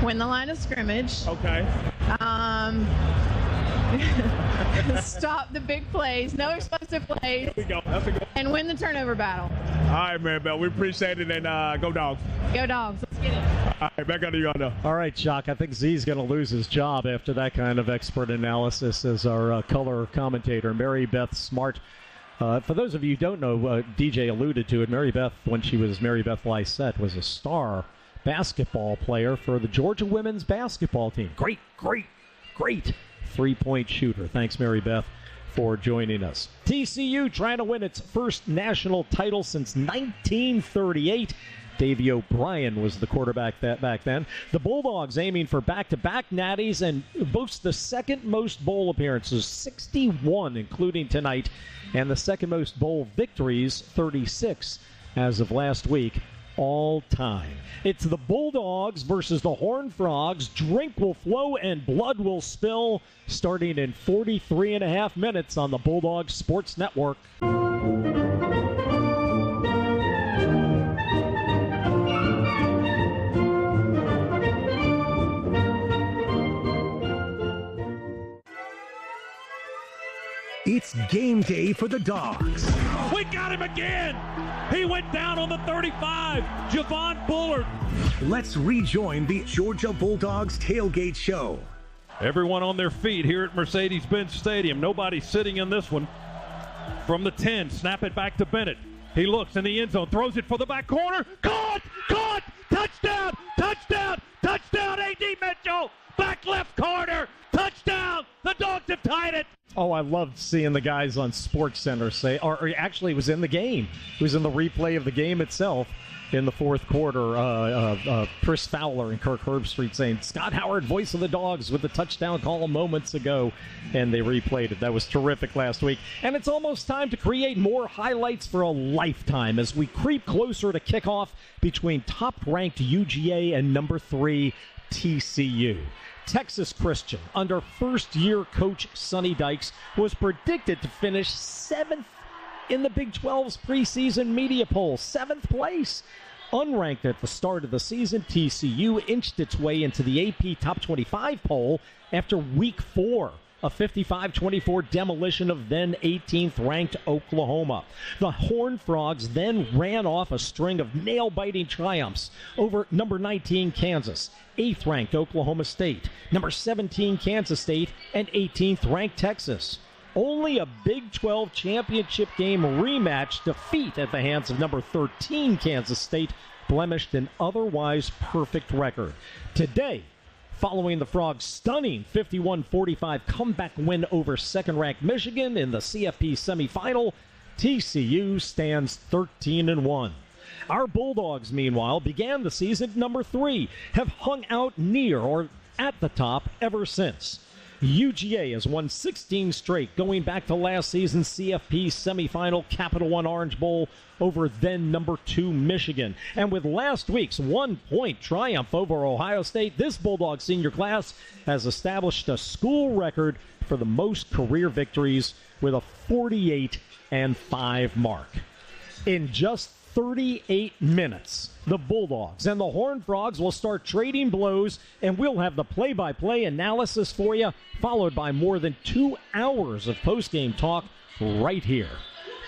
win the line of scrimmage. Okay. Stop the big plays, no explosive plays. There we go. That's a good. And win the turnover battle. All right, Maribel, we appreciate it, and go Dogs. Go Dogs. Let's get it. All right, back on to you, Hondo. All right, Shock. I think Z's going to lose his job after that kind of expert analysis as our color commentator, Mary Beth Smart. For those of you who don't know, DJ alluded to it, Mary Beth, when she was Mary Beth Lysette, was a star basketball player for the Georgia women's basketball team. Great three-point shooter. Thanks, Mary Beth, for joining us. TCU trying to win its first national title since 1938. Davey O'Brien was the quarterback back then. The Bulldogs aiming for back-to-back natties and boast the second most bowl appearances, 61, including tonight, and the second most bowl victories, 36, as of last week. All time. It's the Bulldogs versus the Horned Frogs. Drink will flow and blood will spill, starting in 43 and a half minutes on the Bulldogs Sports Network. It's game day for the Dogs. We got him again. He went down on the 35. Javon Bullard. Let's rejoin the Georgia Bulldogs Tailgate Show. Everyone on their feet here at Mercedes-Benz Stadium. Nobody sitting in this one. From the 10, snap it back to Bennett. He looks in the end zone, throws it for the back corner. Caught! Touchdown! A.D. Mitchell! Back left corner! Touchdown! The Dogs have tied it! Oh, I loved seeing the guys on SportsCenter say, or actually it was in the game. It was in the replay of the game itself in the fourth quarter. Chris Fowler and Kirk Herbstreit saying, Scott Howard, voice of the Dogs, with the touchdown call moments ago. And they replayed it. That was terrific last week. And it's almost time to create more highlights for a lifetime as we creep closer to kickoff between top-ranked UGA and number 3 TCU. Texas Christian, under first-year coach Sonny Dykes, was predicted to finish 7th in the Big 12's preseason media poll. 7th place. Unranked at the start of the season, TCU inched its way into the AP Top 25 poll after Week 4. A 55-24 demolition of then 18th-ranked Oklahoma. The Horned Frogs then ran off a string of nail-biting triumphs over number 19 Kansas, 8th-ranked Oklahoma State, number 17 Kansas State, and 18th-ranked Texas. Only a Big 12 championship game rematch defeat at the hands of number 13 Kansas State blemished an otherwise perfect record. Today, following the Frogs' stunning 51-45 comeback win over second-ranked Michigan in the CFP semifinal, TCU stands 13-1. Our Bulldogs, meanwhile, began the season at number 3, have hung out near or at the top ever since. UGA has won 16 straight, going back to last season's CFP semifinal Capital One Orange Bowl over then number 2 Michigan. And with last week's 1-point triumph over Ohio State, this Bulldog senior class has established a school record for the most career victories with a 48-5 mark. In just 38 minutes, the Bulldogs and the Horned Frogs will start trading blows, and we'll have the play-by-play analysis for you, followed by more than 2 hours of post-game talk right here.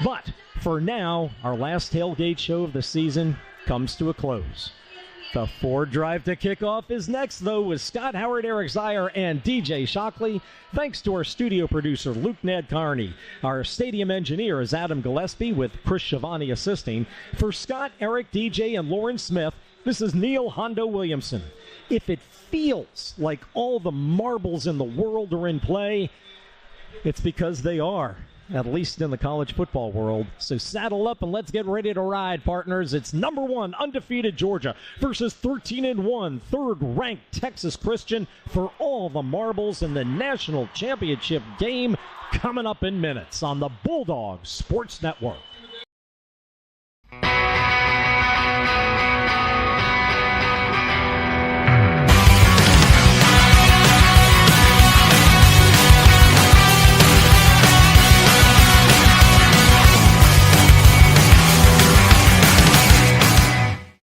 But for now, our last tailgate show of the season comes to a close. The Ford Drive to Kickoff is next, though, with Scott Howard, Eric Zier, and DJ Shockley. Thanks to our studio producer, Luke Nadkarni. Our stadium engineer is Adam Gillespie, with Chris Schiavone assisting. For Scott, Eric, DJ, and Lauren Smith, this is Neil Hondo Williamson. If it feels like all the marbles in the world are in play, it's because they are. At least in the college football world. So saddle up and let's get ready to ride, partners. It's number 1 undefeated Georgia versus 13-1 third-ranked Texas Christian for all the marbles in the national championship game coming up in minutes on the Bulldogs Sports Network.